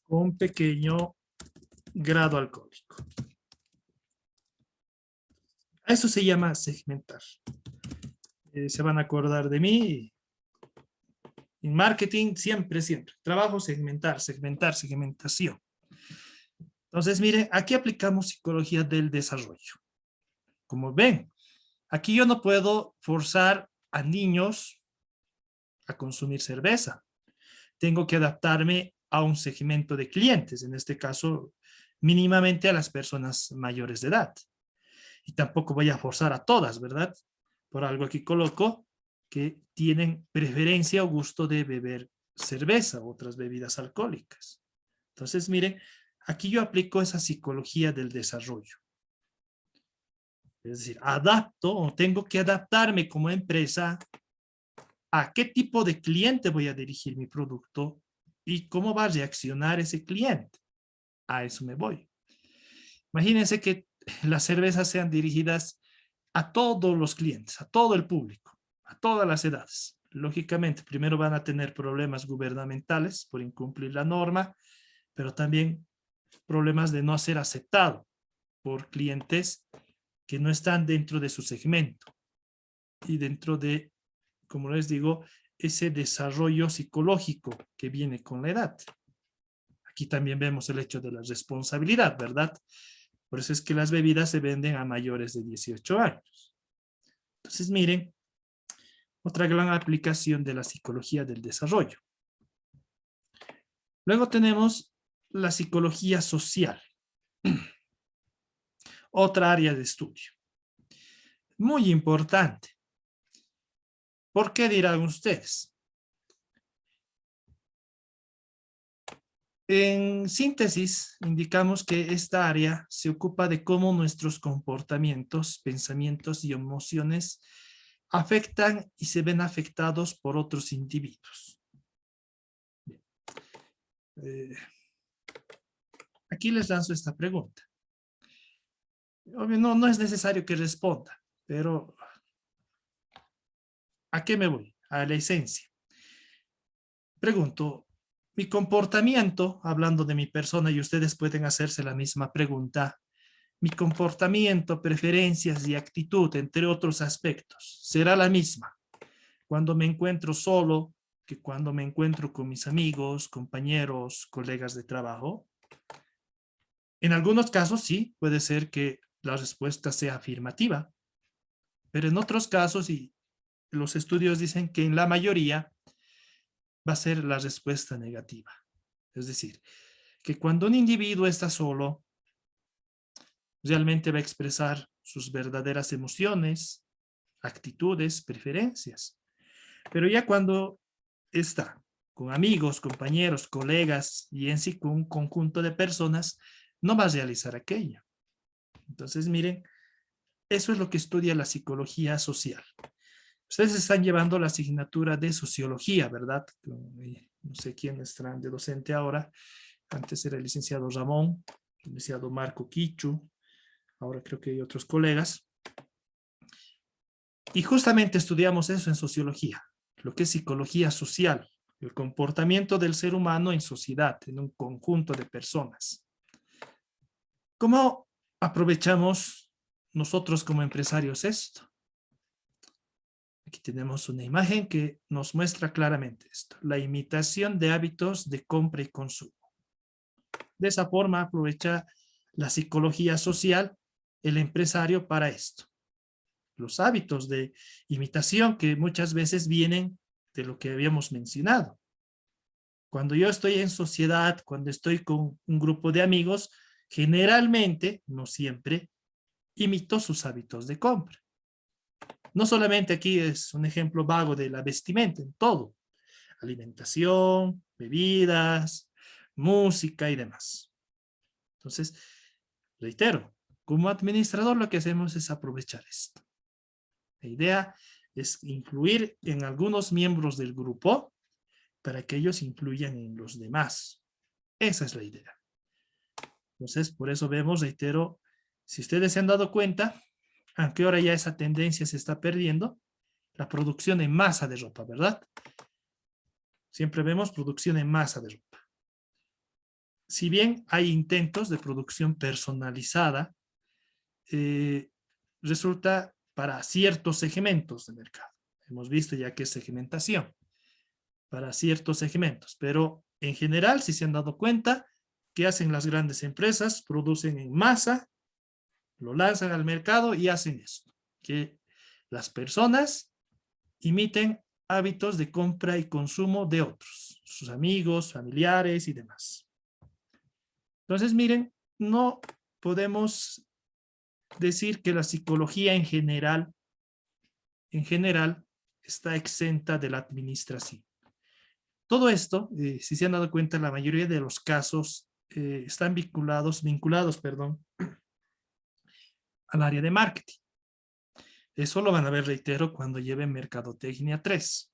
con pequeño grado alcohólico. Eso se llama segmentar. Se van a acordar de mí. En marketing, siempre. Trabajo segmentar, segmentación. Entonces, miren, aquí aplicamos psicología del desarrollo. Como ven, aquí yo no puedo forzar a niños a consumir cerveza. Tengo que adaptarme a un segmento de clientes, en este caso, mínimamente a las personas mayores de edad. Y tampoco voy a forzar a todas, ¿verdad? Por algo aquí coloco que tienen preferencia o gusto de beber cerveza u otras bebidas alcohólicas. Entonces, miren, aquí yo aplico esa psicología del desarrollo. Es decir, adapto o tengo que adaptarme como empresa a qué tipo de cliente voy a dirigir mi producto y cómo va a reaccionar ese cliente. A eso me voy. Imagínense que las cervezas sean dirigidas a todos los clientes, a todo el público, a todas las edades. Lógicamente, primero van a tener problemas gubernamentales por incumplir la norma, pero también problemas de no ser aceptado por clientes que no están dentro de su segmento y dentro de, como les digo, ese desarrollo psicológico que viene con la edad. Aquí también vemos el hecho de la responsabilidad, ¿verdad? Por eso es que las bebidas se venden a mayores de 18 años. Entonces, miren, otra gran aplicación de la psicología del desarrollo. Luego tenemos la psicología social. Otra área de estudio. Muy importante. ¿Por qué dirán ustedes? En síntesis, indicamos que esta área se ocupa de cómo nuestros comportamientos, pensamientos y emociones afectan y se ven afectados por otros individuos. Aquí les lanzo esta pregunta. Obvio, no es necesario que responda, pero ¿a qué me voy? A la esencia. Pregunto, mi comportamiento, hablando de mi persona, y ustedes pueden hacerse la misma pregunta, mi comportamiento, preferencias y actitud, entre otros aspectos, será la misma cuando me encuentro solo que cuando me encuentro con mis amigos, compañeros, colegas de trabajo. En algunos casos sí, puede ser que la respuesta sea afirmativa, pero en otros casos, y los estudios dicen que en la mayoría va a ser la respuesta negativa. Es decir, que cuando un individuo está solo, realmente va a expresar sus verdaderas emociones, actitudes, preferencias. Pero ya cuando está con amigos, compañeros, colegas y en sí con un conjunto de personas, no va a realizar aquello. Entonces, miren, eso es lo que estudia la psicología social. Ustedes están llevando la asignatura de sociología, ¿verdad? No sé quién estará de docente ahora. Antes era el licenciado Ramón, el licenciado Marco Quichu, ahora creo que hay otros colegas. Y justamente estudiamos eso en sociología, lo que es psicología social, el comportamiento del ser humano en sociedad, en un conjunto de personas. ¿Cómo aprovechamos nosotros como empresarios esto? Aquí tenemos una imagen que nos muestra claramente esto, la imitación de hábitos de compra y consumo. De esa forma aprovecha la psicología social, el empresario para esto. Los hábitos de imitación que muchas veces vienen de lo que habíamos mencionado. Cuando yo estoy en sociedad, cuando estoy con un grupo de amigos, generalmente, no siempre, imito sus hábitos de compra. No solamente aquí es un ejemplo vago de la vestimenta, en todo. Alimentación, bebidas, música y demás. Entonces, reitero, como administrador lo que hacemos es aprovechar esto. La idea es influir en algunos miembros del grupo para que ellos influyan en los demás. Esa es la idea. Entonces, por eso vemos, reitero, si ustedes se han dado cuenta, aunque ahora ya esa tendencia se está perdiendo, la producción en masa de ropa, ¿verdad? Siempre vemos producción en masa de ropa. Si bien hay intentos de producción personalizada, resulta para ciertos segmentos de mercado. Hemos visto ya que es segmentación para ciertos segmentos, pero en general, si se han dado cuenta, ¿qué hacen las grandes empresas? Producen en masa, lo lanzan al mercado y hacen esto, que las personas imiten hábitos de compra y consumo de otros, sus amigos, familiares y demás. Entonces, miren, no podemos decir que la psicología en general está exenta de la administración. Todo esto, si se han dado cuenta, la mayoría de los casos están vinculados, al área de marketing. Eso lo van a ver, reitero, cuando lleven Mercadotecnia 3.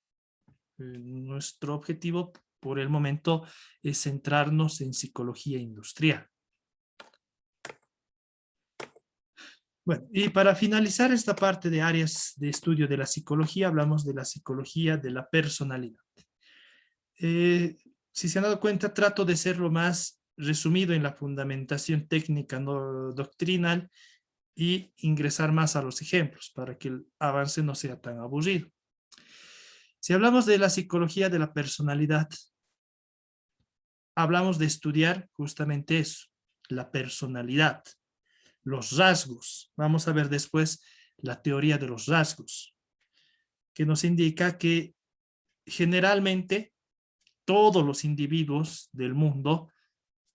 Nuestro objetivo por el momento es centrarnos en psicología industrial. Bueno, y para finalizar esta parte de áreas de estudio de la psicología, hablamos de la psicología de la personalidad. Si se han dado cuenta, trato de ser lo más resumido en la fundamentación técnica no doctrinal y ingresar más a los ejemplos para que el avance no sea tan aburrido. Si hablamos de la psicología de la personalidad, hablamos de estudiar justamente eso, la personalidad, los rasgos. Vamos a ver después la teoría de los rasgos, que nos indica que generalmente todos los individuos del mundo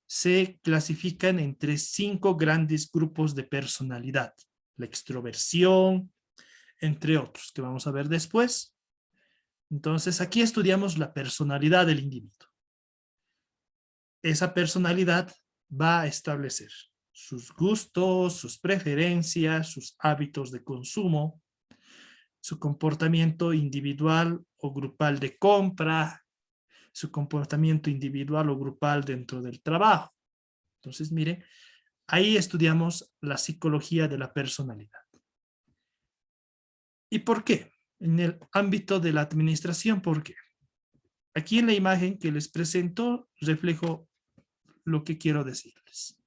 se clasifican entre 5 grandes grupos de personalidad. La extroversión, entre otros, que vamos a ver después. Entonces, aquí estudiamos la personalidad del individuo. Esa personalidad va a establecer sus gustos, sus preferencias, sus hábitos de consumo, su comportamiento individual o grupal de compra, su comportamiento individual o grupal dentro del trabajo. Entonces, miren, ahí estudiamos la psicología de la personalidad. ¿Y por qué? En el ámbito de la administración, ¿por qué? Aquí en la imagen que les presento, reflejo lo que quiero decirles.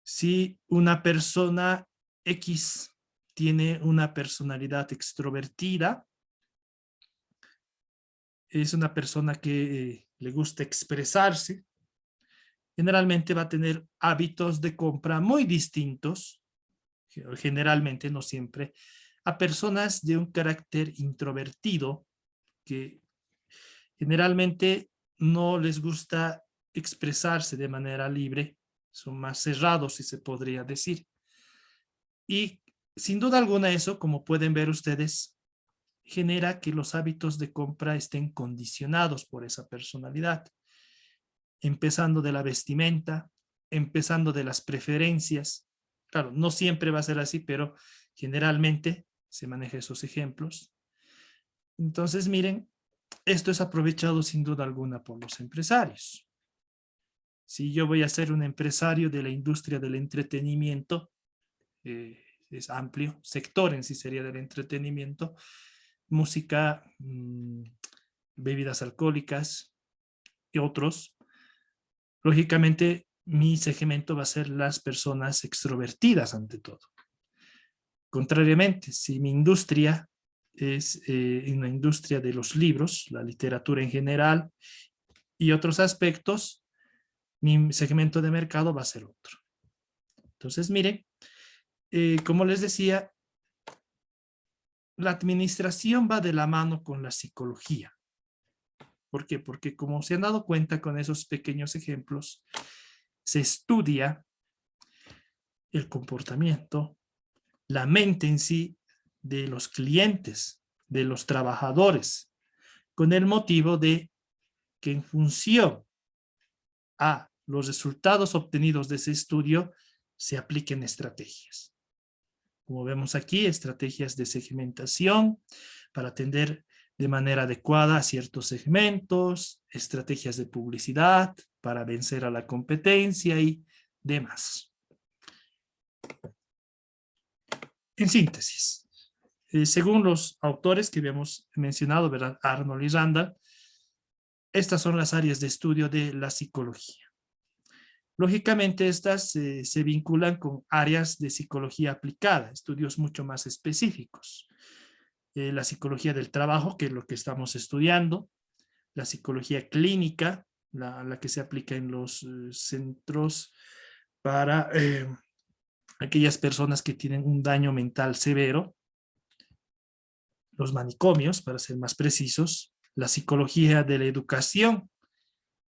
Si una persona X tiene una personalidad extrovertida, es una persona que le gusta expresarse, generalmente va a tener hábitos de compra muy distintos, generalmente, no siempre, a personas de un carácter introvertido, que generalmente no les gusta expresarse de manera libre, son más cerrados, si se podría decir. Y sin duda alguna eso, como pueden ver ustedes, genera que los hábitos de compra estén condicionados por esa personalidad, empezando de la vestimenta, empezando de las preferencias. Claro, no siempre va a ser así, pero generalmente se maneja esos ejemplos. Entonces, miren, esto es aprovechado sin duda alguna por los empresarios. Si yo voy a ser un empresario de la industria del entretenimiento, es amplio, sector en sí sería del entretenimiento, música, bebidas alcohólicas y otros. Lógicamente, mi segmento va a ser las personas extrovertidas ante todo. Contrariamente, si mi industria es una industria de los libros, la literatura en general y otros aspectos, mi segmento de mercado va a ser otro. Entonces, miren, como les decía, la administración va de la mano con la psicología. ¿Por qué? Porque como se han dado cuenta con esos pequeños ejemplos, se estudia el comportamiento, la mente en sí de los clientes, de los trabajadores, con el motivo de que en función a los resultados obtenidos de ese estudio se apliquen estrategias. Como vemos aquí, estrategias de segmentación para atender de manera adecuada a ciertos segmentos, estrategias de publicidad para vencer a la competencia y demás. En síntesis, según los autores que habíamos mencionado, ¿verdad? Arnold y Randall, estas son las áreas de estudio de la psicología. Lógicamente, estas se vinculan con áreas de psicología aplicada, estudios mucho más específicos. La psicología del trabajo, que es lo que estamos estudiando, la psicología clínica, la que se aplica en los centros para aquellas personas que tienen un daño mental severo, los manicomios, para ser más precisos, la psicología de la educación,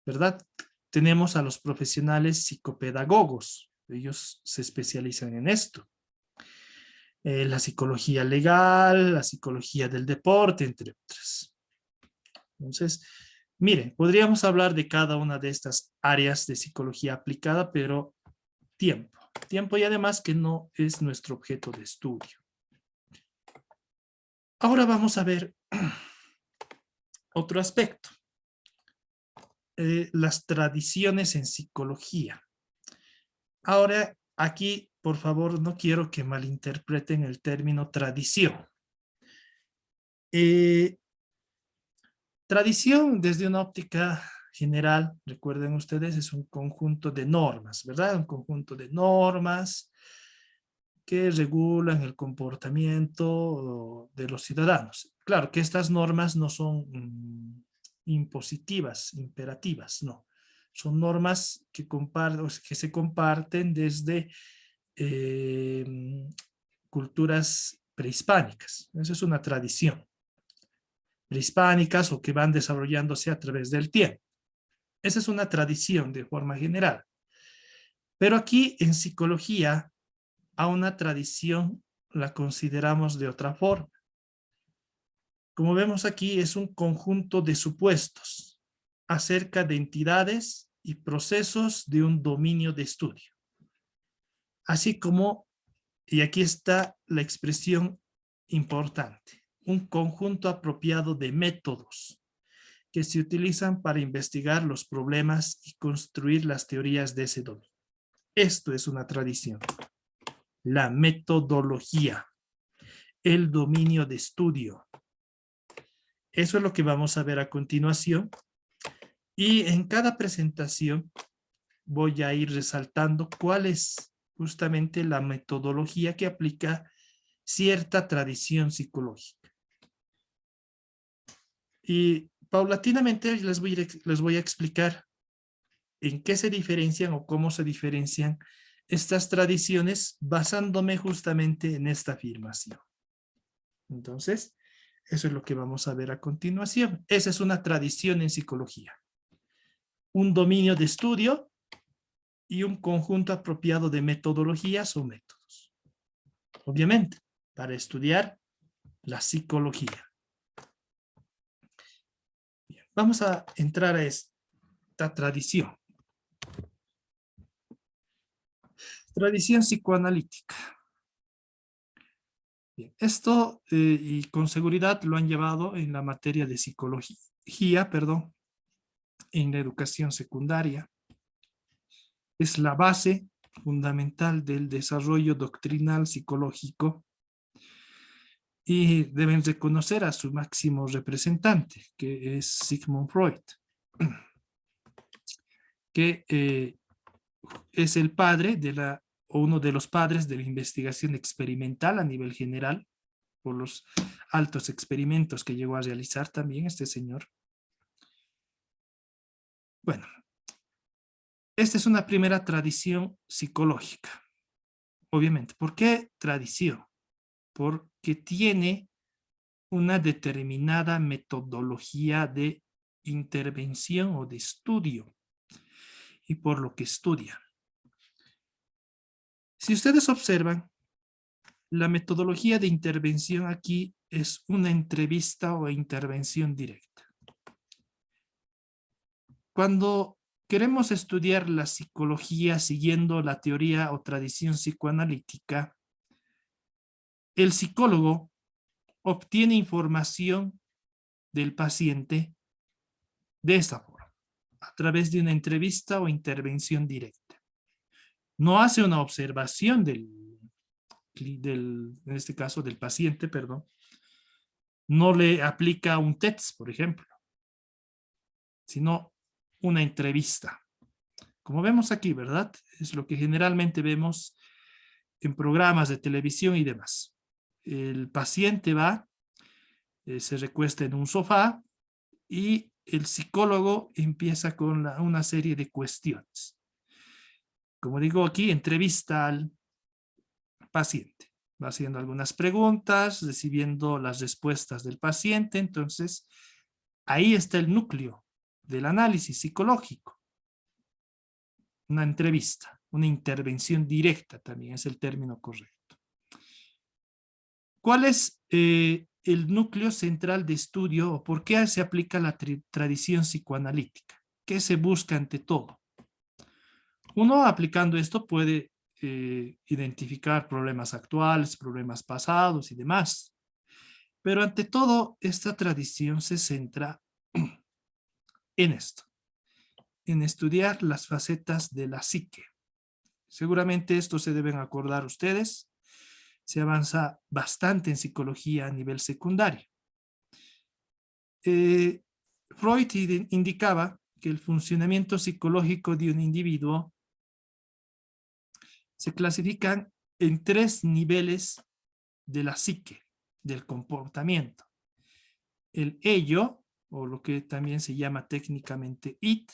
¿verdad? Tenemos a los profesionales psicopedagogos, ellos se especializan en esto. La psicología legal, la psicología del deporte, entre otras. Entonces, miren, podríamos hablar de cada una de estas áreas de psicología aplicada, pero tiempo y además que no es nuestro objeto de estudio. Ahora vamos a ver otro aspecto. Las tradiciones en psicología. Ahora, aquí, por favor, no quiero que malinterpreten el término tradición. Tradición, desde una óptica general, recuerden ustedes, es un conjunto de normas, ¿verdad? Un conjunto de normas que regulan el comportamiento de los ciudadanos. Claro que estas normas no son impositivas, imperativas, no. Son normas que se comparten desde culturas prehispánicas. Esa es una tradición. Prehispánicas o que van desarrollándose a través del tiempo. Esa es una tradición de forma general. Pero aquí en psicología a una tradición la consideramos de otra forma. Como vemos aquí, es un conjunto de supuestos acerca de entidades y procesos de un dominio de estudio. Así como, y aquí está la expresión importante, un conjunto apropiado de métodos que se utilizan para investigar los problemas y construir las teorías de ese dominio. Esto es una tradición. La metodología, el dominio de estudio. Eso es lo que vamos a ver a continuación. Y en cada presentación voy a ir resaltando cuál es justamente la metodología que aplica cierta tradición psicológica. Y paulatinamente les voy a explicar en qué se diferencian o cómo se diferencian estas tradiciones basándome justamente en esta afirmación. Entonces, eso es lo que vamos a ver a continuación. Esa es una tradición en psicología. Un dominio de estudio y un conjunto apropiado de metodologías o métodos. Obviamente, para estudiar la psicología. Bien, vamos a entrar a esta tradición. Tradición psicoanalítica. Bien, esto y con seguridad lo han llevado en la materia de psicología, en la educación secundaria. Es la base fundamental del desarrollo doctrinal psicológico y deben reconocer a su máximo representante, que es Sigmund Freud, que es el padre o uno de los padres de la investigación experimental a nivel general, por los altos experimentos que llegó a realizar también este señor. Bueno, esta es una primera tradición psicológica. obviamente. ¿Por qué tradición? Porque tiene una determinada metodología de intervención o de estudio y por lo que estudia. Si ustedes observan, la metodología de intervención aquí es una entrevista o intervención directa. Cuando queremos estudiar la psicología siguiendo la teoría o tradición psicoanalítica, el psicólogo obtiene información del paciente de esta forma, a través de una entrevista o intervención directa. No hace una observación en este caso del paciente, perdón. No le aplica un test, por ejemplo, sino una entrevista. Como vemos aquí, ¿verdad? Es lo que generalmente vemos en programas de televisión y demás. El paciente va, se recuesta en un sofá y el psicólogo empieza con una serie de cuestiones. Como digo aquí, entrevista al paciente. Va haciendo algunas preguntas, recibiendo las respuestas del paciente. Entonces, ahí está el núcleo del análisis psicológico. Una entrevista, una intervención directa también es el término correcto. ¿Cuál es el núcleo central de estudio o por qué se aplica la tradición psicoanalítica? ¿Qué se busca ante todo? Uno aplicando esto puede identificar problemas actuales, problemas pasados y demás. Pero ante todo, esta tradición se centra en esto, en estudiar las facetas de la psique. Seguramente esto se deben acordar ustedes. Se avanza bastante en psicología a nivel secundario. Freud indicaba que el funcionamiento psicológico de un individuo se clasifican en 3 niveles de la psique, del comportamiento. El ello, o lo que también se llama técnicamente it,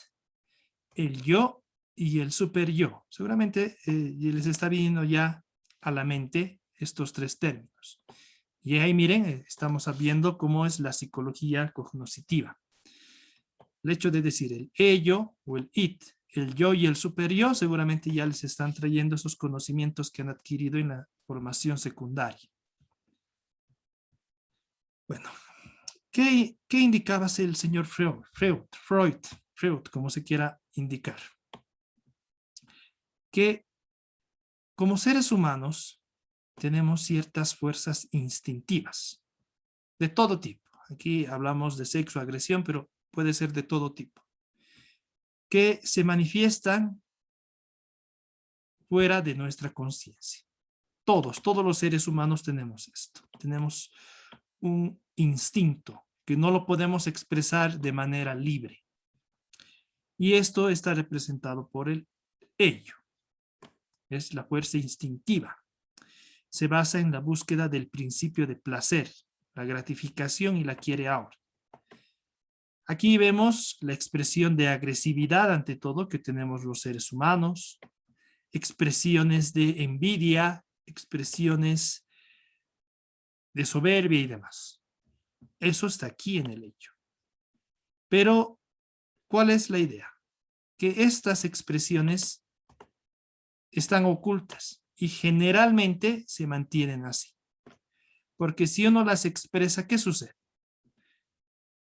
el yo y el superyo. Seguramente les está viniendo ya a la mente estos 3 términos. Y ahí miren, estamos viendo cómo es la psicología cognoscitiva. El hecho de decir el ello o el it, el yo y el superyo, seguramente ya les están trayendo esos conocimientos que han adquirido en la formación secundaria. Bueno, ¿qué indicaba el señor Freud, como se quiera indicar? Que como seres humanos tenemos ciertas fuerzas instintivas de todo tipo. Aquí hablamos de sexo, agresión, pero puede ser de todo tipo, que se manifiestan fuera de nuestra conciencia. Todos los seres humanos tenemos esto. Tenemos un instinto que no lo podemos expresar de manera libre. Y esto está representado por el ello. Es la fuerza instintiva. Se basa en la búsqueda del principio de placer, la gratificación y la quiere ahora. Aquí vemos la expresión de agresividad ante todo que tenemos los seres humanos, expresiones de envidia, expresiones de soberbia y demás. Eso está aquí en el hecho. Pero, ¿cuál es la idea? Que estas expresiones están ocultas y generalmente se mantienen así. Porque si uno las expresa, ¿qué sucede?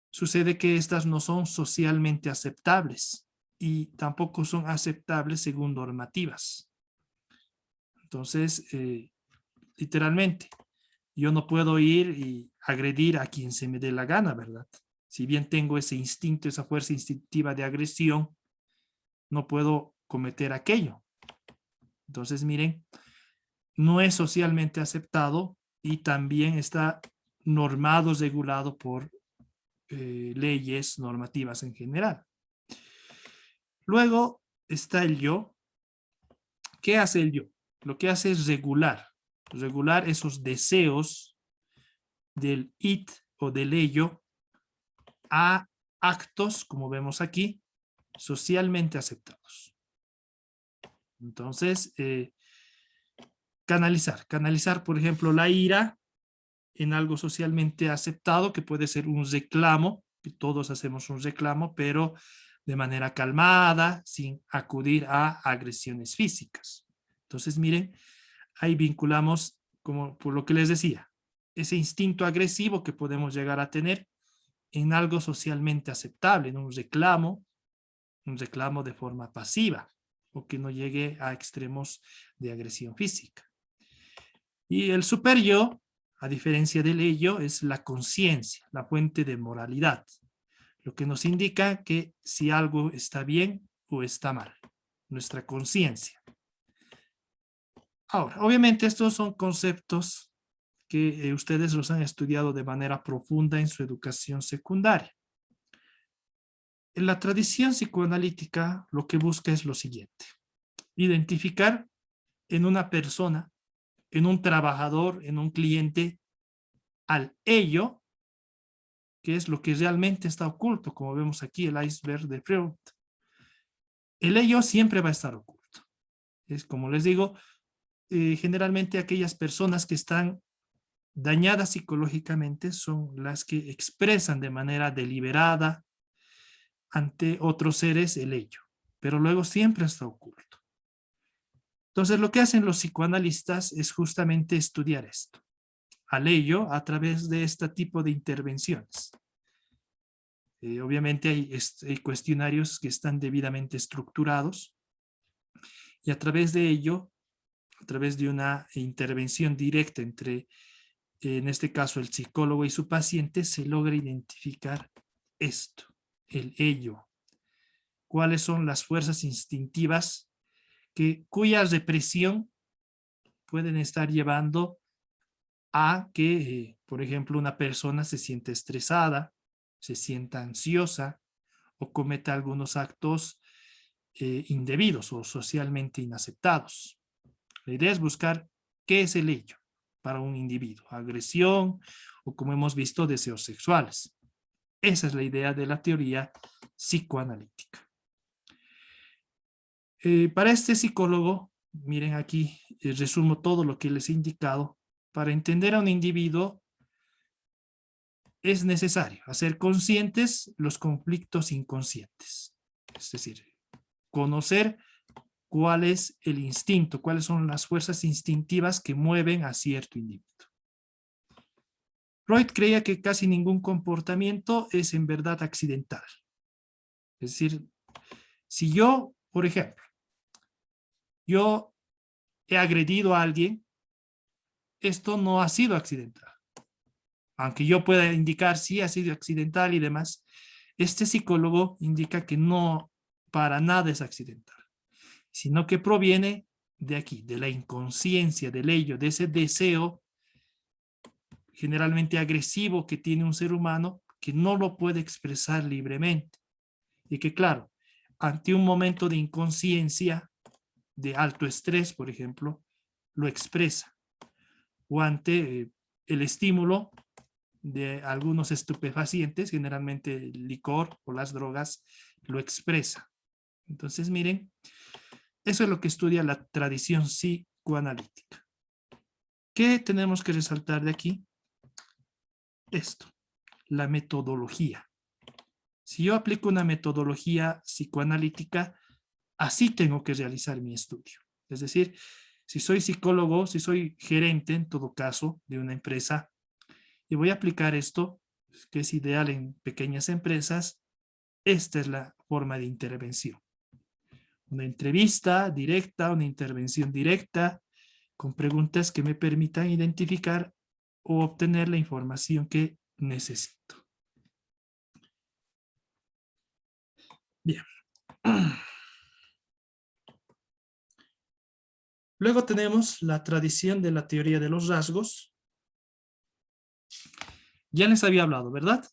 Sucede que estas no son socialmente aceptables y tampoco son aceptables según normativas. Entonces, literalmente, yo no puedo ir y agredir a quien se me dé la gana, ¿verdad? Si bien tengo ese instinto, esa fuerza instintiva de agresión, no puedo cometer aquello. Entonces, miren, no es socialmente aceptado y también está normado, regulado por leyes normativas en general. Luego está el yo. ¿Qué hace el yo? Lo que hace es regular esos deseos del it o del ello a actos, como vemos aquí, socialmente aceptados. Entonces, Canalizar, por ejemplo, la ira en algo socialmente aceptado, que puede ser un reclamo, que todos hacemos un reclamo, pero de manera calmada, sin acudir a agresiones físicas. Entonces, miren, ahí vinculamos, como por lo que les decía, ese instinto agresivo que podemos llegar a tener en algo socialmente aceptable, en un reclamo de forma pasiva, o que no llegue a extremos de agresión física. Y el super yo, a diferencia del ello, es la conciencia, la fuente de moralidad, lo que nos indica que si algo está bien o está mal, nuestra conciencia. Ahora, obviamente estos son conceptos que ustedes los han estudiado de manera profunda en su educación secundaria. En la tradición psicoanalítica lo que busca es lo siguiente: identificar en una persona, en un trabajador, en un cliente, al ello, que es lo que realmente está oculto, como vemos aquí el iceberg de Freud. El ello siempre va a estar oculto. Es como les digo, generalmente aquellas personas que están dañadas psicológicamente son las que expresan de manera deliberada ante otros seres el ello, pero luego siempre está oculto. Entonces lo que hacen los psicoanalistas es justamente estudiar esto, al ello a través de este tipo de intervenciones. Obviamente hay cuestionarios que están debidamente estructurados y a través de ello, a través de una intervención directa entre, en este caso, el psicólogo y su paciente, se logra identificar esto, el ello. ¿Cuáles son las fuerzas instintivas cuya represión pueden estar llevando a que, por ejemplo, una persona se siente estresada, se sienta ansiosa o cometa algunos actos indebidos o socialmente inaceptados? La idea es buscar qué es el ello para un individuo: agresión o, como hemos visto, deseos sexuales. Esa es la idea de la teoría psicoanalítica. Para este psicólogo, miren aquí, resumo todo lo que les he indicado. Para entender a un individuo es necesario hacer conscientes los conflictos inconscientes. Es decir, conocer cuál es el instinto, cuáles son las fuerzas instintivas que mueven a cierto individuo. Freud creía que casi ningún comportamiento es en verdad accidental. Es decir, si yo, por ejemplo, yo he agredido a alguien, esto no ha sido accidental. Aunque yo pueda indicar si ha sido accidental y demás, este psicólogo indica que no, para nada es accidental, sino que proviene de aquí, de la inconsciencia, del ello, de ese deseo generalmente agresivo que tiene un ser humano, que no lo puede expresar libremente. Y que, claro, ante un momento de inconsciencia, de alto estrés, por ejemplo, lo expresa. O ante el estímulo de algunos estupefacientes, generalmente el licor o las drogas, lo expresa. Entonces, miren, eso es lo que estudia la tradición psicoanalítica. ¿Qué tenemos que resaltar de aquí? Esto, la metodología. Si yo aplico una metodología psicoanalítica, así tengo que realizar mi estudio. Es decir, si soy psicólogo, si soy gerente, en todo caso, de una empresa, y voy a aplicar esto, que es ideal en pequeñas empresas, esta es la forma de intervención. Una entrevista directa, una intervención directa, con preguntas que me permitan identificar o obtener la información que necesito. Bien. Luego tenemos la tradición de la teoría de los rasgos. Ya les había hablado, ¿verdad?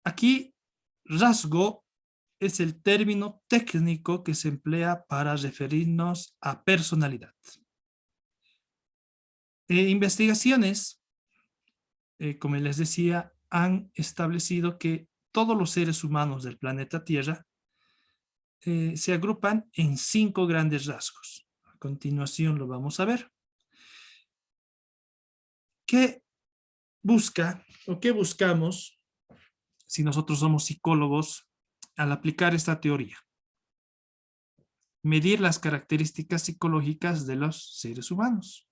Aquí, rasgo es el término técnico que se emplea para referirnos a personalidad. Investigaciones, como les decía, han establecido que todos los seres humanos del planeta Tierra se agrupan en 5 grandes rasgos. A continuación lo vamos a ver. ¿Qué busca o qué buscamos si nosotros somos psicólogos al aplicar esta teoría? Medir las características psicológicas de los seres humanos.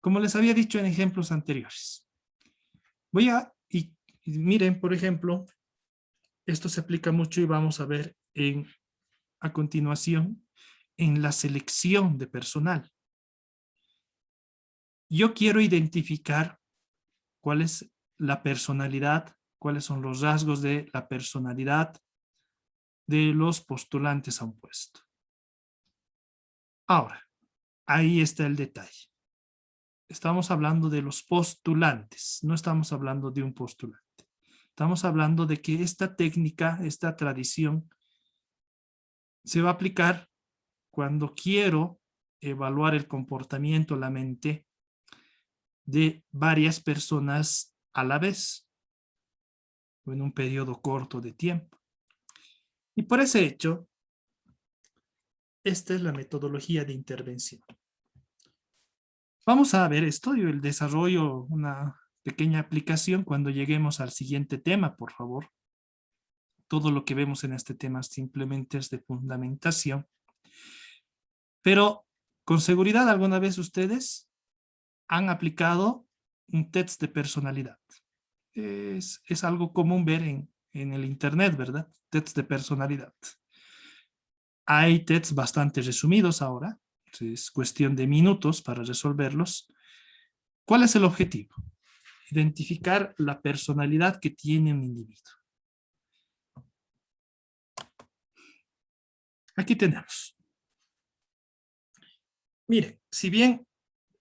Como les había dicho en ejemplos anteriores. Y miren, por ejemplo, esto se aplica mucho y vamos a ver a continuación en la selección de personal. Yo quiero identificar cuál es la personalidad, cuáles son los rasgos de la personalidad de los postulantes a un puesto. Ahora, ahí está el detalle. Estamos hablando de los postulantes, no estamos hablando de un postulante. Estamos hablando de que esta técnica, esta tradición, se va a aplicar cuando quiero evaluar el comportamiento, la mente de varias personas a la vez o en un periodo corto de tiempo. Y por ese hecho, esta es la metodología de intervención. Vamos a ver esto y el desarrollo, una pequeña aplicación cuando lleguemos al siguiente tema, por favor. Todo lo que vemos en este tema simplemente es de fundamentación. Pero con seguridad alguna vez ustedes han aplicado un test de personalidad. Es algo común ver en el internet, ¿verdad? Tests de personalidad. Hay tests bastante resumidos ahora. Es cuestión de minutos para resolverlos. ¿Cuál es el objetivo? Identificar la personalidad que tiene un individuo. Aquí tenemos. Mire, si bien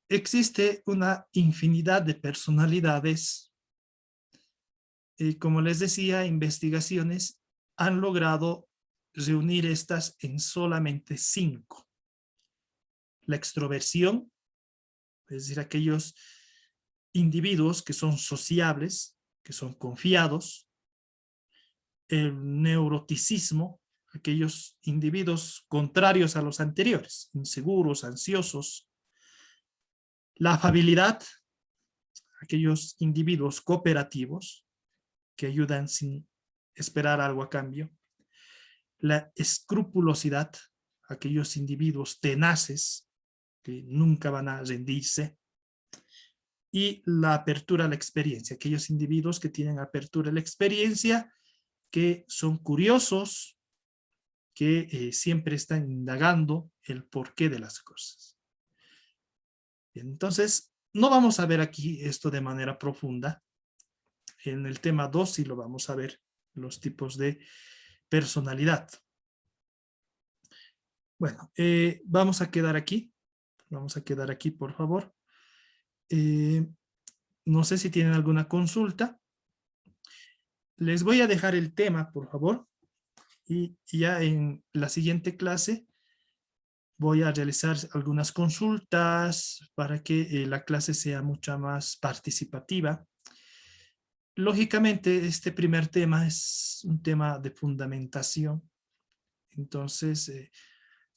existe una infinidad de personalidades, como les decía, investigaciones han logrado reunir estas en solamente 5. La extroversión, es decir, aquellos individuos que son sociables, que son confiados. El neuroticismo, aquellos individuos contrarios a los anteriores, inseguros, ansiosos. La afabilidad, aquellos individuos cooperativos que ayudan sin esperar algo a cambio. La escrupulosidad, aquellos individuos tenaces que nunca van a rendirse. Y la apertura a la experiencia, aquellos individuos que tienen apertura a la experiencia, que son curiosos, que siempre están indagando el porqué de las cosas. Entonces, no vamos a ver aquí esto de manera profunda. En el tema 2 sí lo vamos a ver, los tipos de personalidad. Bueno, vamos a quedar aquí. Vamos a quedar aquí, por favor. No sé si tienen alguna consulta. Les voy a dejar el tema, por favor. Y ya en la siguiente clase voy a realizar algunas consultas para que la clase sea mucho más participativa. Lógicamente, este primer tema es un tema de fundamentación. Entonces,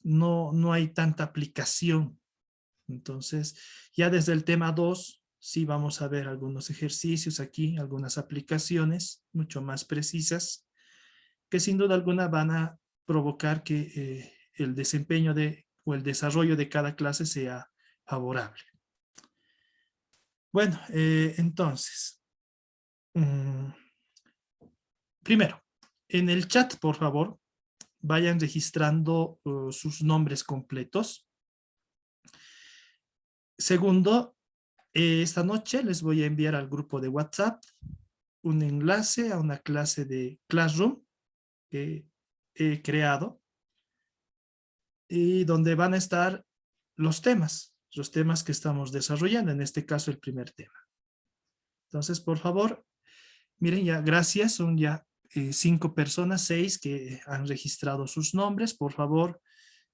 no hay tanta aplicación. Entonces, ya desde el tema 2, sí vamos a ver algunos ejercicios aquí, algunas aplicaciones mucho más precisas, que sin duda alguna van a provocar que el desempeño o el desarrollo de cada clase sea favorable. Bueno, entonces, primero, en el chat, por favor, vayan registrando sus nombres completos. Segundo, esta noche les voy a enviar al grupo de WhatsApp un enlace a una clase de Classroom que he creado y donde van a estar los temas que estamos desarrollando, en este caso el primer tema. Entonces, por favor, miren ya, gracias, son ya 5 personas, 6 que han registrado sus nombres. Por favor,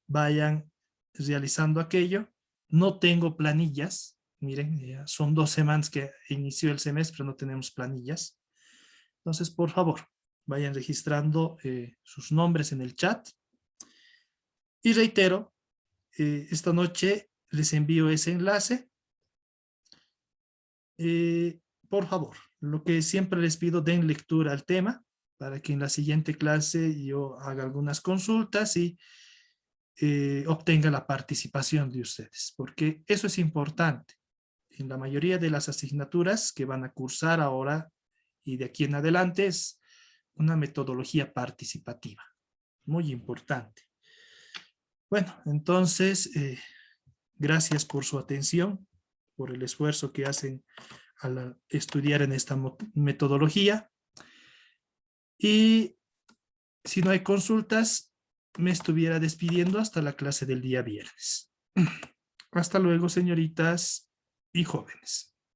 vayan realizando aquello. No tengo planillas, miren, ya son 2 semanas que inició el semestre, no tenemos planillas. Entonces, por favor, vayan registrando sus nombres en el chat. Y reitero, esta noche les envío ese enlace por favor, lo que siempre les pido, den lectura al tema para que en la siguiente clase yo haga algunas consultas y obtenga la participación de ustedes, porque eso es importante. En la mayoría de las asignaturas que van a cursar ahora y de aquí en adelante es una metodología participativa, muy importante. Bueno, entonces, gracias por su atención, por el esfuerzo que hacen al estudiar en esta metodología. Y si no hay consultas, me estuviera despidiendo hasta la clase del día viernes. Hasta luego, señoritas y jóvenes.